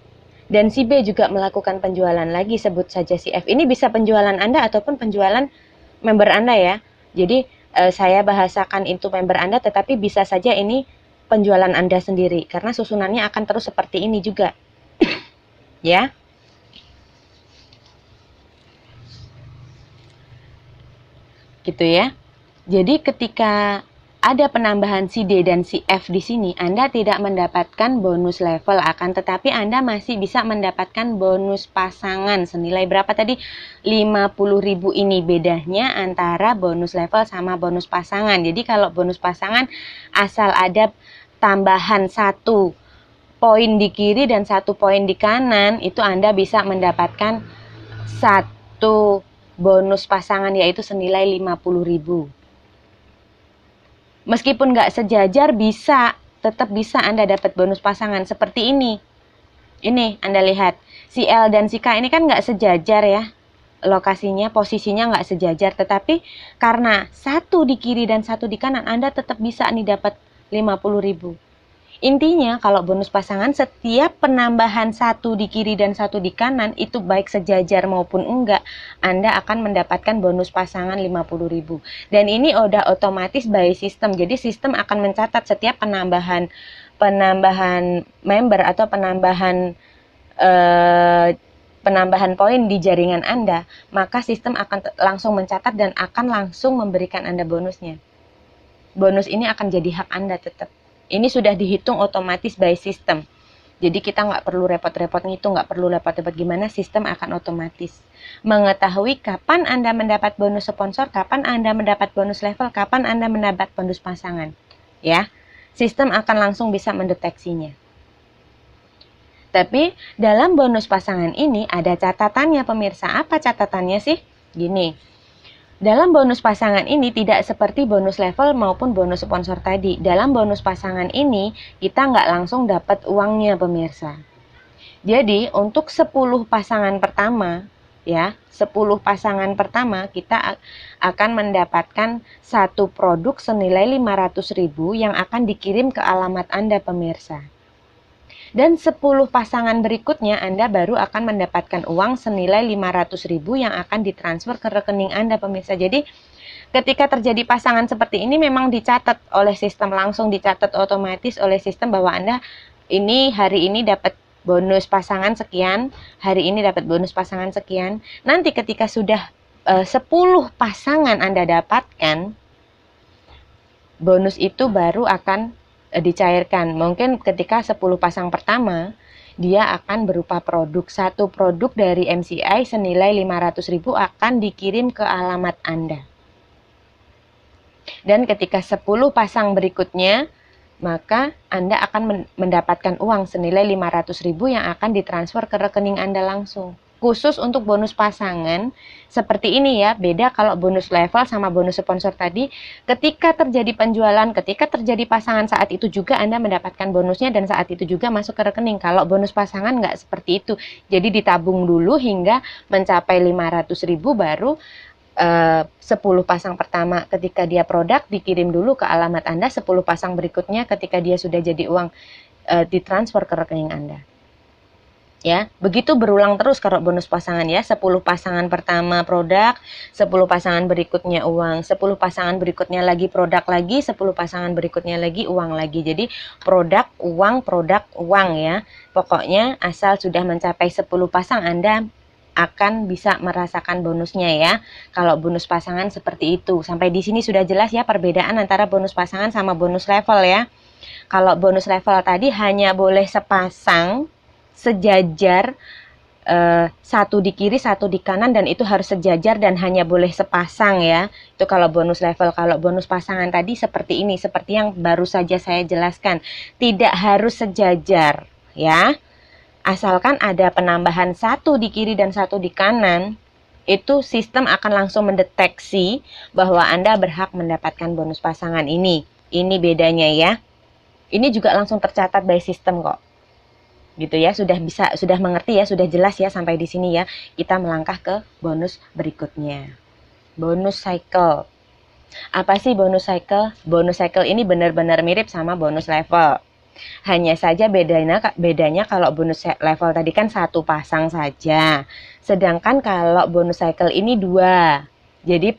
dan si B juga melakukan penjualan lagi, sebut saja si F. Ini bisa penjualan Anda ataupun penjualan member Anda ya. Jadi saya bahasakan itu member Anda, tetapi bisa saja ini penjualan Anda sendiri, karena susunannya akan terus seperti ini juga. Ya. Gitu ya. Jadi ketika ada penambahan si D dan si F di sini, Anda tidak mendapatkan bonus level, akan tetapi Anda masih bisa mendapatkan bonus pasangan senilai berapa tadi? 50.000. Ini bedanya antara bonus level sama bonus pasangan. Jadi kalau bonus pasangan asal ada tambahan 1 poin di kiri dan 1 poin di kanan, itu Anda bisa mendapatkan 1 bonus pasangan, yaitu senilai 50.000. Meskipun nggak sejajar, tetap bisa Anda dapat bonus pasangan seperti ini. Ini Anda lihat, si L dan si K ini kan nggak sejajar ya, lokasinya, posisinya nggak sejajar, tetapi karena 1 di kiri dan 1 di kanan, Anda tetap bisa nih dapat 50.000. Intinya kalau bonus pasangan, setiap penambahan 1 di kiri dan 1 di kanan, itu baik sejajar maupun enggak, Anda akan mendapatkan bonus pasangan 50.000. Dan ini udah otomatis by sistem. Jadi sistem akan mencatat setiap penambahan member atau penambahan poin di jaringan Anda, maka sistem akan langsung mencatat dan akan langsung memberikan Anda bonusnya. Bonus ini akan jadi hak Anda tetap. Ini sudah dihitung otomatis by system. Jadi kita nggak perlu repot-repot ngitung, nggak perlu repot-repot gimana, sistem akan otomatis mengetahui kapan Anda mendapat bonus sponsor, kapan Anda mendapat bonus level, kapan Anda mendapat bonus pasangan. Ya, sistem akan langsung bisa mendeteksinya. Tapi dalam bonus pasangan ini ada catatannya, pemirsa. Apa catatannya sih? Gini. Dalam bonus pasangan ini tidak seperti bonus level maupun bonus sponsor tadi. Dalam bonus pasangan ini kita nggak langsung dapat uangnya, pemirsa. Jadi untuk 10 pasangan pertama, ya, 10 pasangan pertama kita akan mendapatkan 1 produk senilai 500.000 yang akan dikirim ke alamat Anda, pemirsa. Dan 10 pasangan berikutnya Anda baru akan mendapatkan uang senilai 500.000 yang akan ditransfer ke rekening Anda, pemirsa. Jadi ketika terjadi pasangan seperti ini memang dicatat oleh sistem, langsung dicatat otomatis oleh sistem bahwa Anda ini hari ini dapat bonus pasangan sekian, hari ini dapat bonus pasangan sekian. Nanti ketika sudah 10 pasangan Anda dapatkan, bonus itu baru akan dicairkan. Mungkin ketika 10 pasang pertama, dia akan berupa produk. 1 produk dari MCI senilai 500.000 akan dikirim ke alamat Anda. Dan ketika 10 pasang berikutnya, maka Anda akan mendapatkan uang senilai 500.000 yang akan ditransfer ke rekening Anda langsung. Khusus untuk bonus pasangan seperti ini ya, beda kalau bonus level sama bonus sponsor tadi. Ketika terjadi penjualan, ketika terjadi pasangan, saat itu juga Anda mendapatkan bonusnya dan saat itu juga masuk ke rekening. Kalau bonus pasangan nggak seperti itu, jadi ditabung dulu hingga mencapai 500.000 baru 10 pasang pertama ketika dia produk dikirim dulu ke alamat Anda, 10 pasang berikutnya ketika dia sudah jadi uang ditransfer ke rekening Anda. Ya, begitu berulang terus kalau bonus pasangan ya. 10 pasangan pertama produk, 10 pasangan berikutnya uang, 10 pasangan berikutnya lagi produk lagi, 10 pasangan berikutnya lagi uang lagi. Jadi produk, uang ya. Pokoknya asal sudah mencapai 10 pasang Anda akan bisa merasakan bonusnya ya. Kalau bonus pasangan seperti itu. Sampai di sini sudah jelas ya perbedaan antara bonus pasangan sama bonus level ya. Kalau bonus level tadi hanya boleh sepasang, sejajar, satu di kiri, satu di kanan, dan itu harus sejajar dan hanya boleh sepasang ya. Itu kalau bonus level. Kalau bonus pasangan tadi seperti ini, seperti yang baru saja saya jelaskan. Tidak harus sejajar ya. Asalkan ada penambahan satu di kiri dan satu di kanan, itu sistem akan langsung mendeteksi bahwa Anda berhak mendapatkan bonus pasangan ini. Ini bedanya ya. Ini juga langsung tercatat by sistem kok. Gitu ya, sudah mengerti ya, sudah jelas ya sampai di sini ya. Kita melangkah ke bonus berikutnya. Bonus cycle. Apa sih bonus cycle? Bonus cycle ini benar-benar mirip sama bonus level. Hanya saja bedanya kalau bonus level tadi kan satu pasang saja. Sedangkan kalau bonus cycle ini dua. Jadi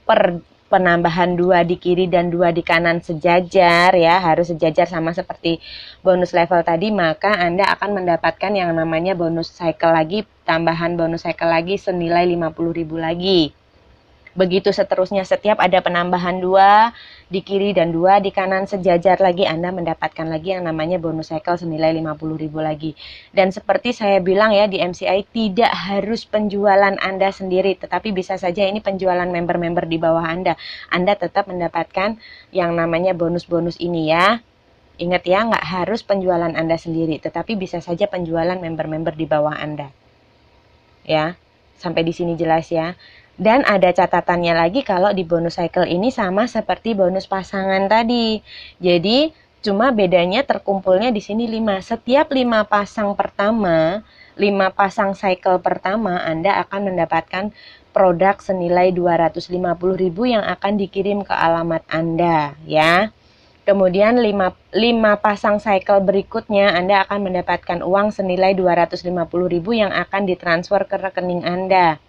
penambahan 2 di kiri dan 2 di kanan sejajar ya, harus sejajar sama seperti bonus level tadi, maka Anda akan mendapatkan yang namanya bonus cycle lagi, tambahan bonus cycle lagi senilai 50.000 lagi. Begitu seterusnya, setiap ada penambahan 2 di kiri dan 2 di kanan sejajar lagi, Anda mendapatkan lagi yang namanya bonus cycle senilai 50.000 lagi. Dan seperti saya bilang ya, di MCI tidak harus penjualan Anda sendiri, tetapi bisa saja ini penjualan member-member di bawah Anda. Anda tetap mendapatkan yang namanya bonus-bonus ini ya. Ingat ya, nggak harus penjualan Anda sendiri, tetapi bisa saja penjualan member-member di bawah Anda. Ya, sampai di sini jelas ya. Dan ada catatannya lagi kalau di bonus cycle ini sama seperti bonus pasangan tadi. Jadi cuma bedanya terkumpulnya di sini 5. Setiap 5 pasang pertama, 5 pasang cycle pertama, Anda akan mendapatkan produk senilai 250.000 yang akan dikirim ke alamat Anda ya. Kemudian 5 pasang cycle berikutnya Anda akan mendapatkan uang senilai 250.000 yang akan ditransfer ke rekening Anda.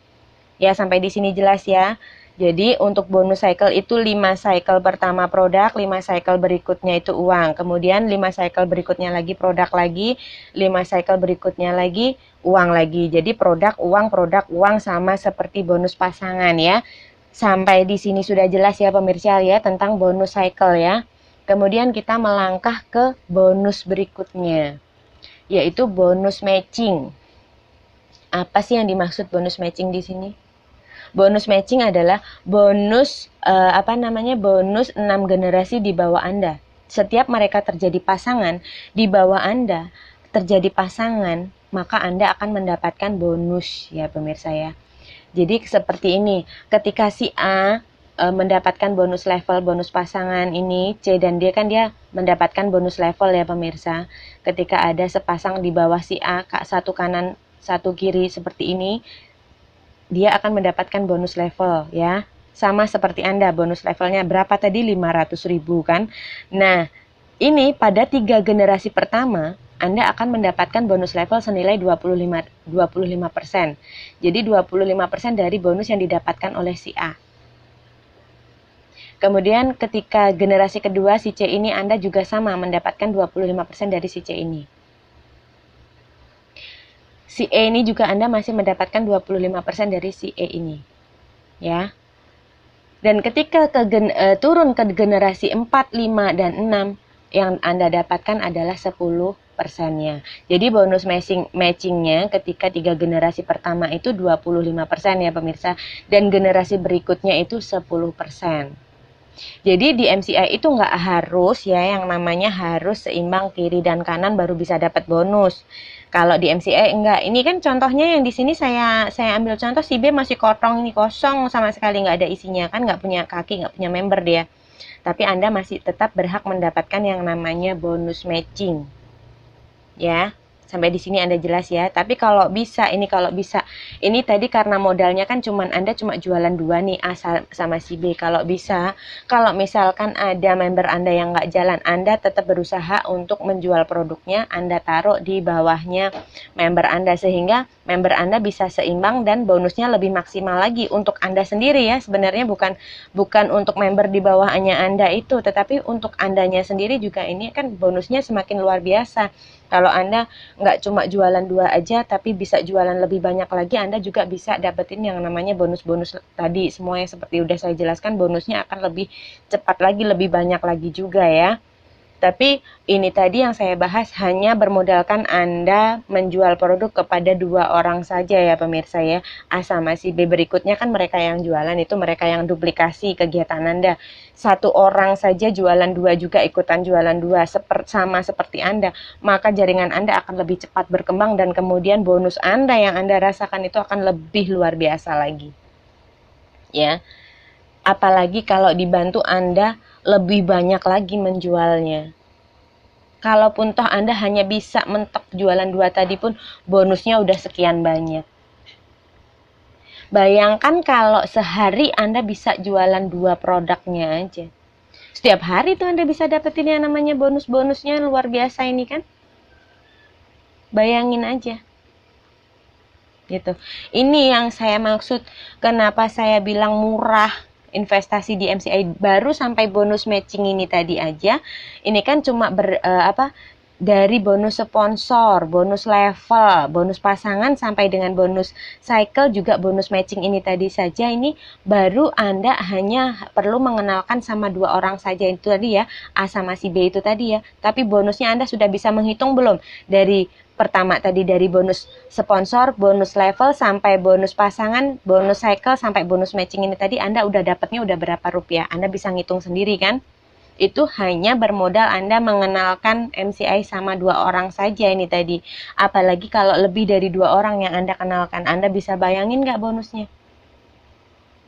Ya, sampai di sini jelas ya. Jadi untuk bonus cycle itu 5 cycle pertama produk, 5 cycle berikutnya itu uang. Kemudian 5 cycle berikutnya lagi produk lagi, 5 cycle berikutnya lagi uang lagi. Jadi produk, uang sama seperti bonus pasangan ya. Sampai di sini sudah jelas ya pemirsa ya tentang bonus cycle ya. Kemudian kita melangkah ke bonus berikutnya, yaitu bonus matching. Apa sih yang dimaksud bonus matching di sini? Bonus matching adalah bonus bonus 6 generasi di bawah Anda. Setiap mereka terjadi pasangan di bawah Anda, terjadi pasangan, maka Anda akan mendapatkan bonus ya pemirsa ya. Jadi seperti ini, ketika si A mendapatkan bonus level, bonus pasangan ini C dan D kan dia mendapatkan bonus level ya pemirsa. Ketika ada sepasang di bawah si A, satu kanan, satu kiri seperti ini, dia akan mendapatkan bonus level ya. Sama seperti Anda, bonus levelnya berapa tadi? 500.000 kan. Nah, ini pada 3 generasi pertama Anda akan mendapatkan bonus level senilai 25%. Jadi 25% dari bonus yang didapatkan oleh si A. Kemudian ketika generasi kedua si C ini Anda juga sama mendapatkan 25% dari si C ini. Si E ini juga Anda masih mendapatkan 25% dari si E ini. Ya. Dan ketika turun ke generasi 4, 5, dan 6, yang Anda dapatkan adalah 10%-nya. Jadi bonus matchingnya ketika 3 generasi pertama itu 25% ya pemirsa. Dan generasi berikutnya itu 10%. Jadi di MCI itu nggak harus ya yang namanya harus seimbang kiri dan kanan baru bisa dapat bonus. Kalau di MCI enggak. Ini kan contohnya yang di sini saya ambil contoh si B masih kosong, ini kosong sama sekali nggak ada isinya kan, nggak punya kaki, nggak punya member dia. Tapi Anda masih tetap berhak mendapatkan yang namanya bonus matching. Ya. Sampai di sini Anda jelas ya. Tapi kalau bisa, ini tadi karena modalnya kan Anda cuma jualan 2 nih, A sama si B. Kalau bisa, kalau misalkan ada member Anda yang nggak jalan, Anda tetap berusaha untuk menjual produknya, Anda taruh di bawahnya member Anda. Sehingga member Anda bisa seimbang dan bonusnya lebih maksimal lagi untuk Anda sendiri ya. Sebenarnya bukan untuk member di bawahnya Anda itu, tetapi untuk Andanya sendiri juga ini kan bonusnya semakin luar biasa. Kalau Anda nggak cuma jualan 2 aja, tapi bisa jualan lebih banyak lagi, Anda juga bisa dapetin yang namanya bonus-bonus tadi. Semuanya seperti udah saya jelaskan, bonusnya akan lebih cepat lagi, lebih banyak lagi juga ya. Tapi ini tadi yang saya bahas hanya bermodalkan Anda menjual produk kepada 2 orang saja ya pemirsa ya. A sama si B berikutnya kan mereka yang jualan, itu mereka yang duplikasi kegiatan Anda. 1 orang saja jualan 2 juga ikutan jualan 2 sama seperti Anda. Maka jaringan Anda akan lebih cepat berkembang dan kemudian bonus Anda yang Anda rasakan itu akan lebih luar biasa lagi. Ya. Apalagi kalau dibantu Anda lebih banyak lagi menjualnya. Kalaupun toh Anda hanya bisa mentok jualan 2 tadi pun bonusnya udah sekian banyak. Bayangkan kalau sehari Anda bisa jualan 2 produknya aja. Setiap hari tuh Anda bisa dapetin yang namanya bonus-bonusnya luar biasa ini kan. Bayangin aja. Gitu. Ini yang saya maksud kenapa saya bilang murah. Investasi di MCI baru sampai bonus matching ini tadi aja, ini kan cuma dari bonus sponsor, bonus level, bonus pasangan sampai dengan bonus cycle juga bonus matching ini tadi saja, ini baru Anda hanya perlu mengenalkan sama 2 orang saja itu tadi ya, A sama si B itu tadi ya. Tapi bonusnya Anda sudah bisa menghitung belum? Dari pertama tadi dari bonus sponsor, bonus level, sampai bonus pasangan, bonus cycle, sampai bonus matching ini tadi Anda udah dapatnya udah berapa rupiah. Anda bisa ngitung sendiri kan? Itu hanya bermodal Anda mengenalkan MCI sama 2 orang saja ini tadi. Apalagi kalau lebih dari 2 orang yang Anda kenalkan, Anda bisa bayangin nggak bonusnya?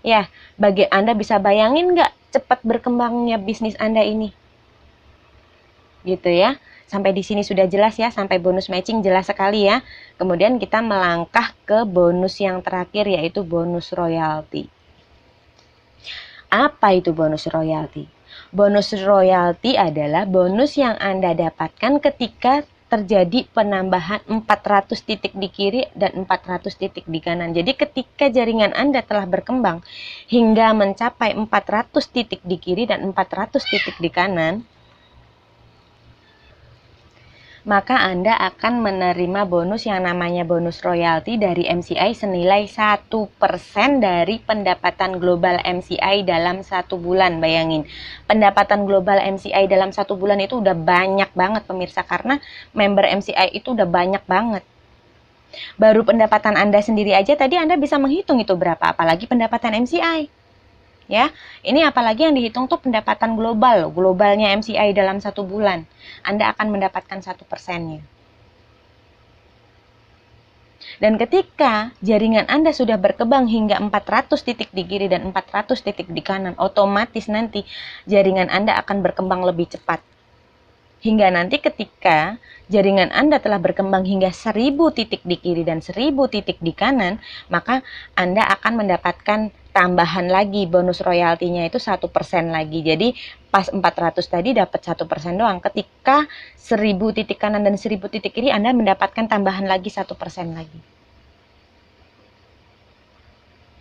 Ya, bagi Anda bisa bayangin nggak cepat berkembangnya bisnis Anda ini? Gitu ya. Sampai di sini sudah jelas ya, sampai bonus matching jelas sekali ya. Kemudian kita melangkah ke bonus yang terakhir yaitu bonus royalti. Apa itu bonus royalti? Bonus royalti adalah bonus yang Anda dapatkan ketika terjadi penambahan 400 titik di kiri dan 400 titik di kanan. Jadi ketika jaringan Anda telah berkembang hingga mencapai 400 titik di kiri dan 400 titik di kanan, maka Anda akan menerima bonus yang namanya bonus royalti dari MCI senilai 1% dari pendapatan global MCI dalam 1 bulan. Bayangin, pendapatan global MCI dalam 1 bulan itu udah banyak banget pemirsa, karena member MCI itu udah banyak banget. Baru pendapatan Anda sendiri aja tadi Anda bisa menghitung itu berapa, apalagi pendapatan MCI. Ya, ini apalagi yang dihitung tuh pendapatan globalnya MCI dalam 1 bulan. Anda akan mendapatkan 1%-nya. Dan ketika jaringan Anda sudah berkembang hingga 400 titik di kiri dan 400 titik di kanan, otomatis nanti jaringan Anda akan berkembang lebih cepat. Hingga nanti ketika jaringan Anda telah berkembang hingga 1000 titik di kiri dan 1000 titik di kanan, maka Anda akan mendapatkan tambahan lagi bonus royaltinya itu 1% lagi. Jadi pas 400 tadi dapat 1% doang. Ketika 1000 titik kanan dan 1000 titik kiri Anda mendapatkan tambahan lagi 1% lagi.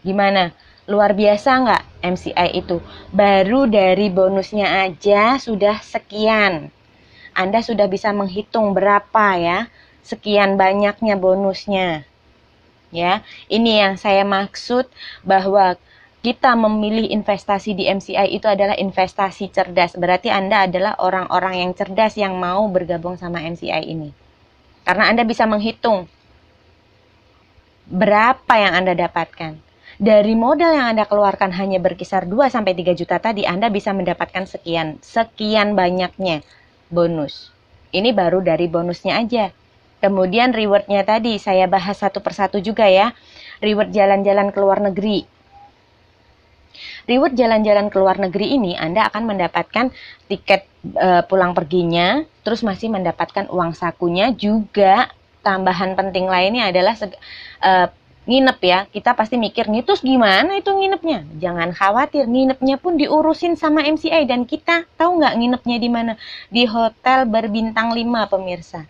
Gimana? Luar biasa nggak MCI itu? Baru dari bonusnya aja sudah sekian. Anda sudah bisa menghitung berapa ya, sekian banyaknya bonusnya. Ya, ini yang saya maksud bahwa kita memilih investasi di MCI itu adalah investasi cerdas. Berarti Anda adalah orang-orang yang cerdas yang mau bergabung sama MCI ini. Karena Anda bisa menghitung berapa yang Anda dapatkan. Dari modal yang Anda keluarkan hanya berkisar 2-3 juta tadi, Anda bisa mendapatkan sekian banyaknya bonus. Ini baru dari bonusnya aja. Kemudian rewardnya tadi saya bahas satu persatu juga ya. Reward jalan-jalan ke luar negeri. Reward jalan-jalan ke luar negeri ini Anda akan mendapatkan tiket pulang perginya, terus masih mendapatkan uang sakunya, juga tambahan penting lainnya adalah nginep ya. Kita pasti mikir nih, terus gimana itu nginepnya? Jangan khawatir, nginepnya pun diurusin sama MCI. Dan kita tahu nggak nginepnya di mana? Di hotel berbintang 5 pemirsa.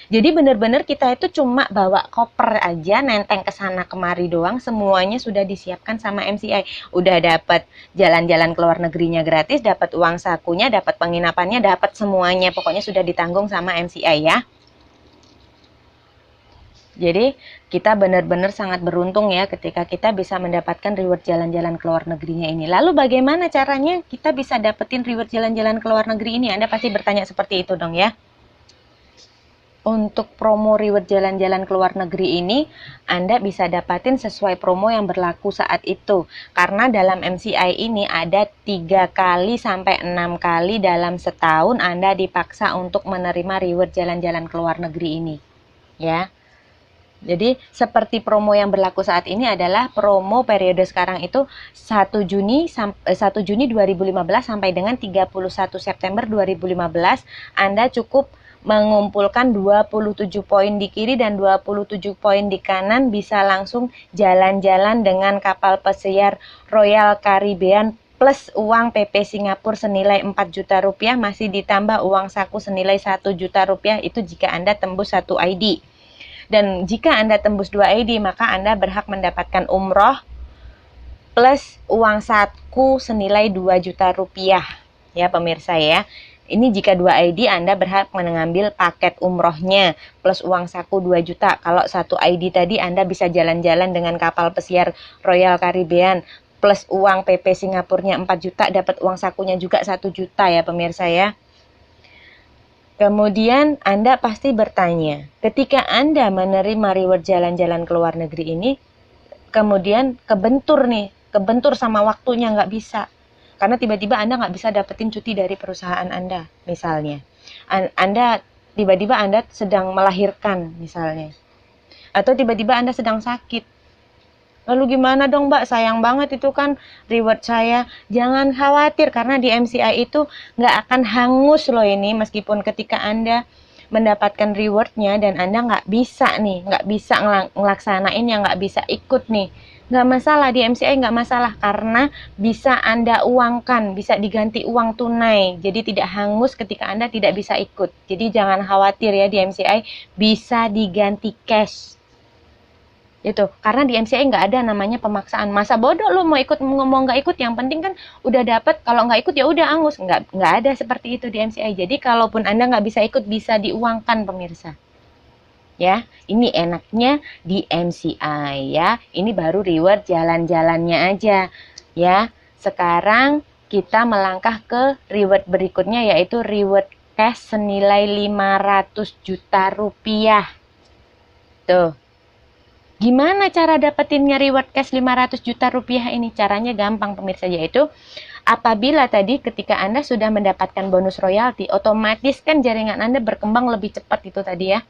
Jadi benar-benar kita itu cuma bawa koper aja, nenteng ke sana kemari doang, semuanya sudah disiapkan sama MCI. Udah dapat jalan-jalan ke luar negerinya gratis, dapat uang sakunya, dapat penginapannya, dapat semuanya. Pokoknya sudah ditanggung sama MCI ya. Jadi kita benar-benar sangat beruntung ya ketika kita bisa mendapatkan reward jalan-jalan ke luar negerinya ini. Lalu bagaimana caranya kita bisa dapetin reward jalan-jalan ke luar negeri ini? Anda pasti bertanya seperti itu dong ya. Untuk promo reward jalan-jalan ke luar negeri ini, Anda bisa dapatin sesuai promo yang berlaku saat itu. Karena dalam MCI ini ada 3 kali sampai 6 kali dalam setahun Anda dipaksa untuk menerima reward jalan-jalan ke luar negeri ini. Ya. Jadi seperti promo yang berlaku saat ini adalah promo periode sekarang itu 1 Juni 2015 sampai dengan 31 September 2015 Anda cukup mengumpulkan 27 poin di kiri dan 27 poin di kanan bisa langsung jalan-jalan dengan kapal pesiar Royal Caribbean plus uang PP Singapura senilai 4 juta rupiah masih ditambah uang saku senilai 1 juta rupiah itu jika Anda tembus 1 ID. Dan jika Anda tembus 2 ID, maka Anda berhak mendapatkan umroh plus uang saku senilai 2 juta rupiah. Ya pemirsa ya. Ini jika 2 ID Anda berhak mengambil paket umrohnya plus uang saku 2 juta. Kalau 1 ID tadi Anda bisa jalan-jalan dengan kapal pesiar Royal Caribbean plus uang PP Singapurnya 4 juta, dapat uang sakunya juga 1 juta ya pemirsa ya. Kemudian Anda pasti bertanya, ketika Anda menerima reward jalan-jalan ke luar negeri ini, kemudian kebentur sama waktunya nggak bisa. Karena tiba-tiba Anda nggak bisa dapetin cuti dari perusahaan Anda, misalnya. Tiba-tiba Anda sedang melahirkan, misalnya. Atau tiba-tiba Anda sedang sakit. Lalu gimana dong Mbak, sayang banget itu kan reward saya. Jangan khawatir karena di MCI itu nggak akan hangus loh ini meskipun ketika Anda mendapatkan rewardnya dan Anda nggak bisa ngelaksanain yang nggak bisa ikut nih. Nggak masalah, di MCI nggak masalah karena bisa Anda uangkan, bisa diganti uang tunai. Jadi tidak hangus ketika Anda tidak bisa ikut. Jadi jangan khawatir ya, di MCI bisa diganti cash. Itu karena di MCI nggak ada namanya pemaksaan. Masa bodoh lo mau nggak ikut, yang penting kan udah dapat, kalau nggak ikut ya udah angus. Nggak ada seperti itu di MCI. Jadi kalaupun Anda nggak bisa ikut bisa diuangkan pemirsa ya. Ini enaknya di MCI ya. Ini baru reward jalan-jalannya aja ya. Sekarang kita melangkah ke reward berikutnya, yaitu reward cash senilai 500 juta rupiah. Tuh, gimana cara dapetinnya reward cash 500 juta rupiah ini? Caranya gampang pemirsa, yaitu apabila tadi ketika Anda sudah mendapatkan bonus royalti, otomatis kan jaringan Anda berkembang lebih cepat itu tadi ya.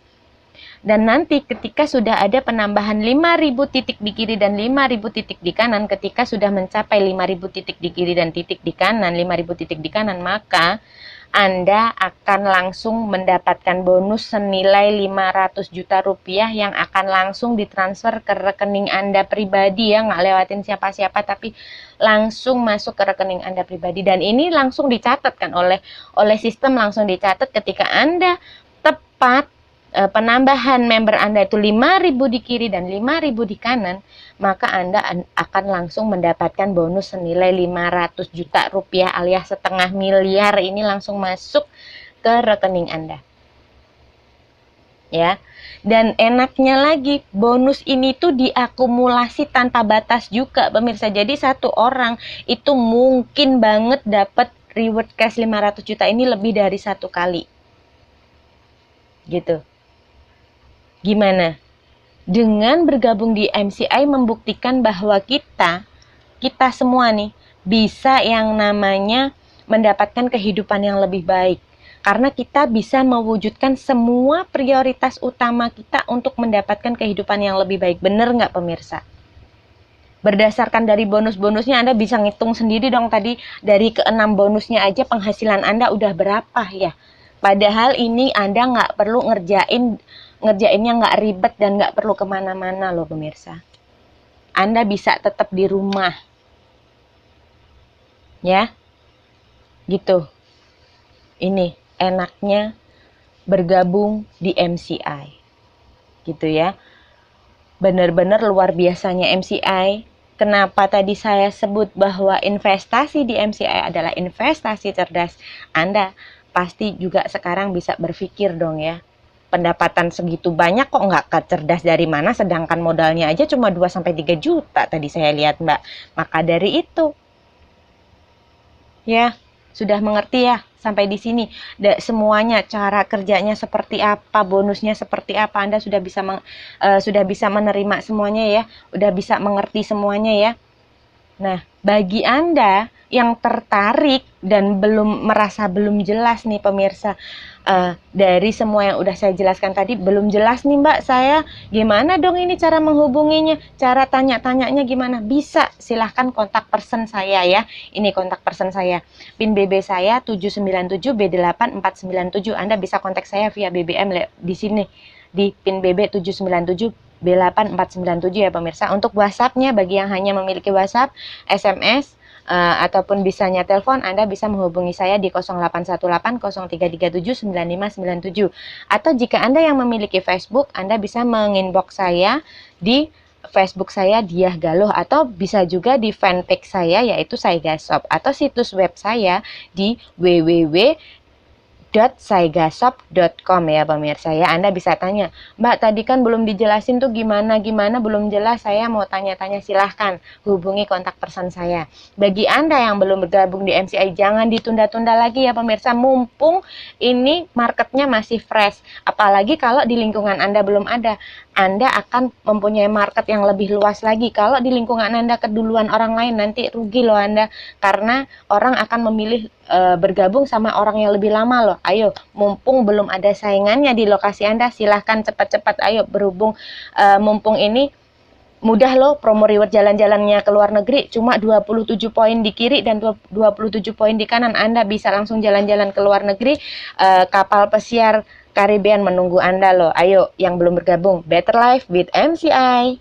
Dan nanti ketika sudah ada penambahan 5.000 titik di kiri dan 5.000 titik di kanan, ketika sudah mencapai 5.000 titik di kiri dan titik di kanan, 5.000 titik di kanan, maka Anda akan langsung mendapatkan bonus senilai 500 juta rupiah yang akan langsung ditransfer ke rekening Anda pribadi ya, nggak lewatin siapa-siapa tapi langsung masuk ke rekening Anda pribadi. Dan ini langsung dicatat kan oleh sistem, langsung dicatat ketika Anda tepat penambahan member Anda itu 5.000 di kiri dan 5.000 di kanan, maka Anda akan langsung mendapatkan bonus senilai 500 juta rupiah alias setengah miliar ini langsung masuk ke rekening Anda. Ya. Dan enaknya lagi, bonus ini tuh diakumulasi tanpa batas juga pemirsa. Jadi satu orang itu mungkin banget dapat reward cash 500 juta ini lebih dari 1 kali. Gitu. Gimana? Dengan bergabung di MCI membuktikan bahwa kita semua nih bisa yang namanya mendapatkan kehidupan yang lebih baik. Karena kita bisa mewujudkan semua prioritas utama kita untuk mendapatkan kehidupan yang lebih baik. Bener nggak pemirsa? Berdasarkan dari bonus-bonusnya Anda bisa ngitung sendiri dong tadi. Dari ke-6 bonusnya aja penghasilan Anda udah berapa ya. Padahal ini Anda nggak perlu ngerjainnya nggak ribet dan nggak perlu kemana-mana loh pemirsa. Anda bisa tetap di rumah. Ya. Gitu. Ini enaknya bergabung di MCI. Gitu ya. Benar-benar luar biasanya MCI. Kenapa tadi saya sebut bahwa investasi di MCI adalah investasi cerdas? Anda pasti juga sekarang bisa berpikir dong ya. pendapatan segitu banyak kok nggak cerdas dari mana, sedangkan modalnya aja cuma 2-3 juta tadi saya lihat Mbak. Maka dari itu, ya, sudah mengerti ya sampai di sini. Semuanya cara kerjanya seperti apa, bonusnya seperti apa, Anda sudah bisa menerima semuanya ya, udah bisa mengerti semuanya ya. Nah, bagi Anda yang tertarik dan merasa belum jelas nih pemirsa, dari semua yang udah saya jelaskan tadi, belum jelas nih Mbak saya, gimana dong ini cara menghubunginya, cara tanya-tanyanya gimana? Bisa, silahkan kontak person saya ya. Ini kontak person saya, PIN BB saya 797B8497. Anda bisa kontak saya via BBM di sini, di PIN BB 797 B8497 ya pemirsa. Untuk WhatsApp-nya, bagi yang hanya memiliki WhatsApp, SMS, ataupun bisanya telepon, Anda bisa menghubungi saya di 081803379597. Atau jika Anda yang memiliki Facebook, Anda bisa menginbox saya di Facebook saya Diah Galuh, atau bisa juga di fanpage saya yaitu Saigasop, atau situs web saya di www.saigasop.com ya pemirsa ya. Anda bisa tanya, Mbak tadi kan belum dijelasin tuh gimana belum jelas, saya mau tanya-tanya, silahkan hubungi kontak person saya. Bagi Anda yang belum bergabung di MCI, jangan ditunda-tunda lagi ya pemirsa, mumpung ini marketnya masih fresh, apalagi kalau di lingkungan Anda belum ada. Anda akan mempunyai market yang lebih luas lagi. Kalau di lingkungan Anda keduluan orang lain, nanti rugi loh Anda, karena orang akan memilih bergabung sama orang yang lebih lama loh. Ayo, mumpung belum ada saingannya di lokasi Anda, silahkan cepat-cepat ayo berhubung. Mumpung ini mudah loh, promo reward jalan-jalannya ke luar negeri cuma 27 poin di kiri dan 27 poin di kanan. Anda bisa langsung jalan-jalan ke luar negeri, kapal pesiar Caribbean menunggu Anda loh. Ayo yang belum bergabung, Better Life with MCI.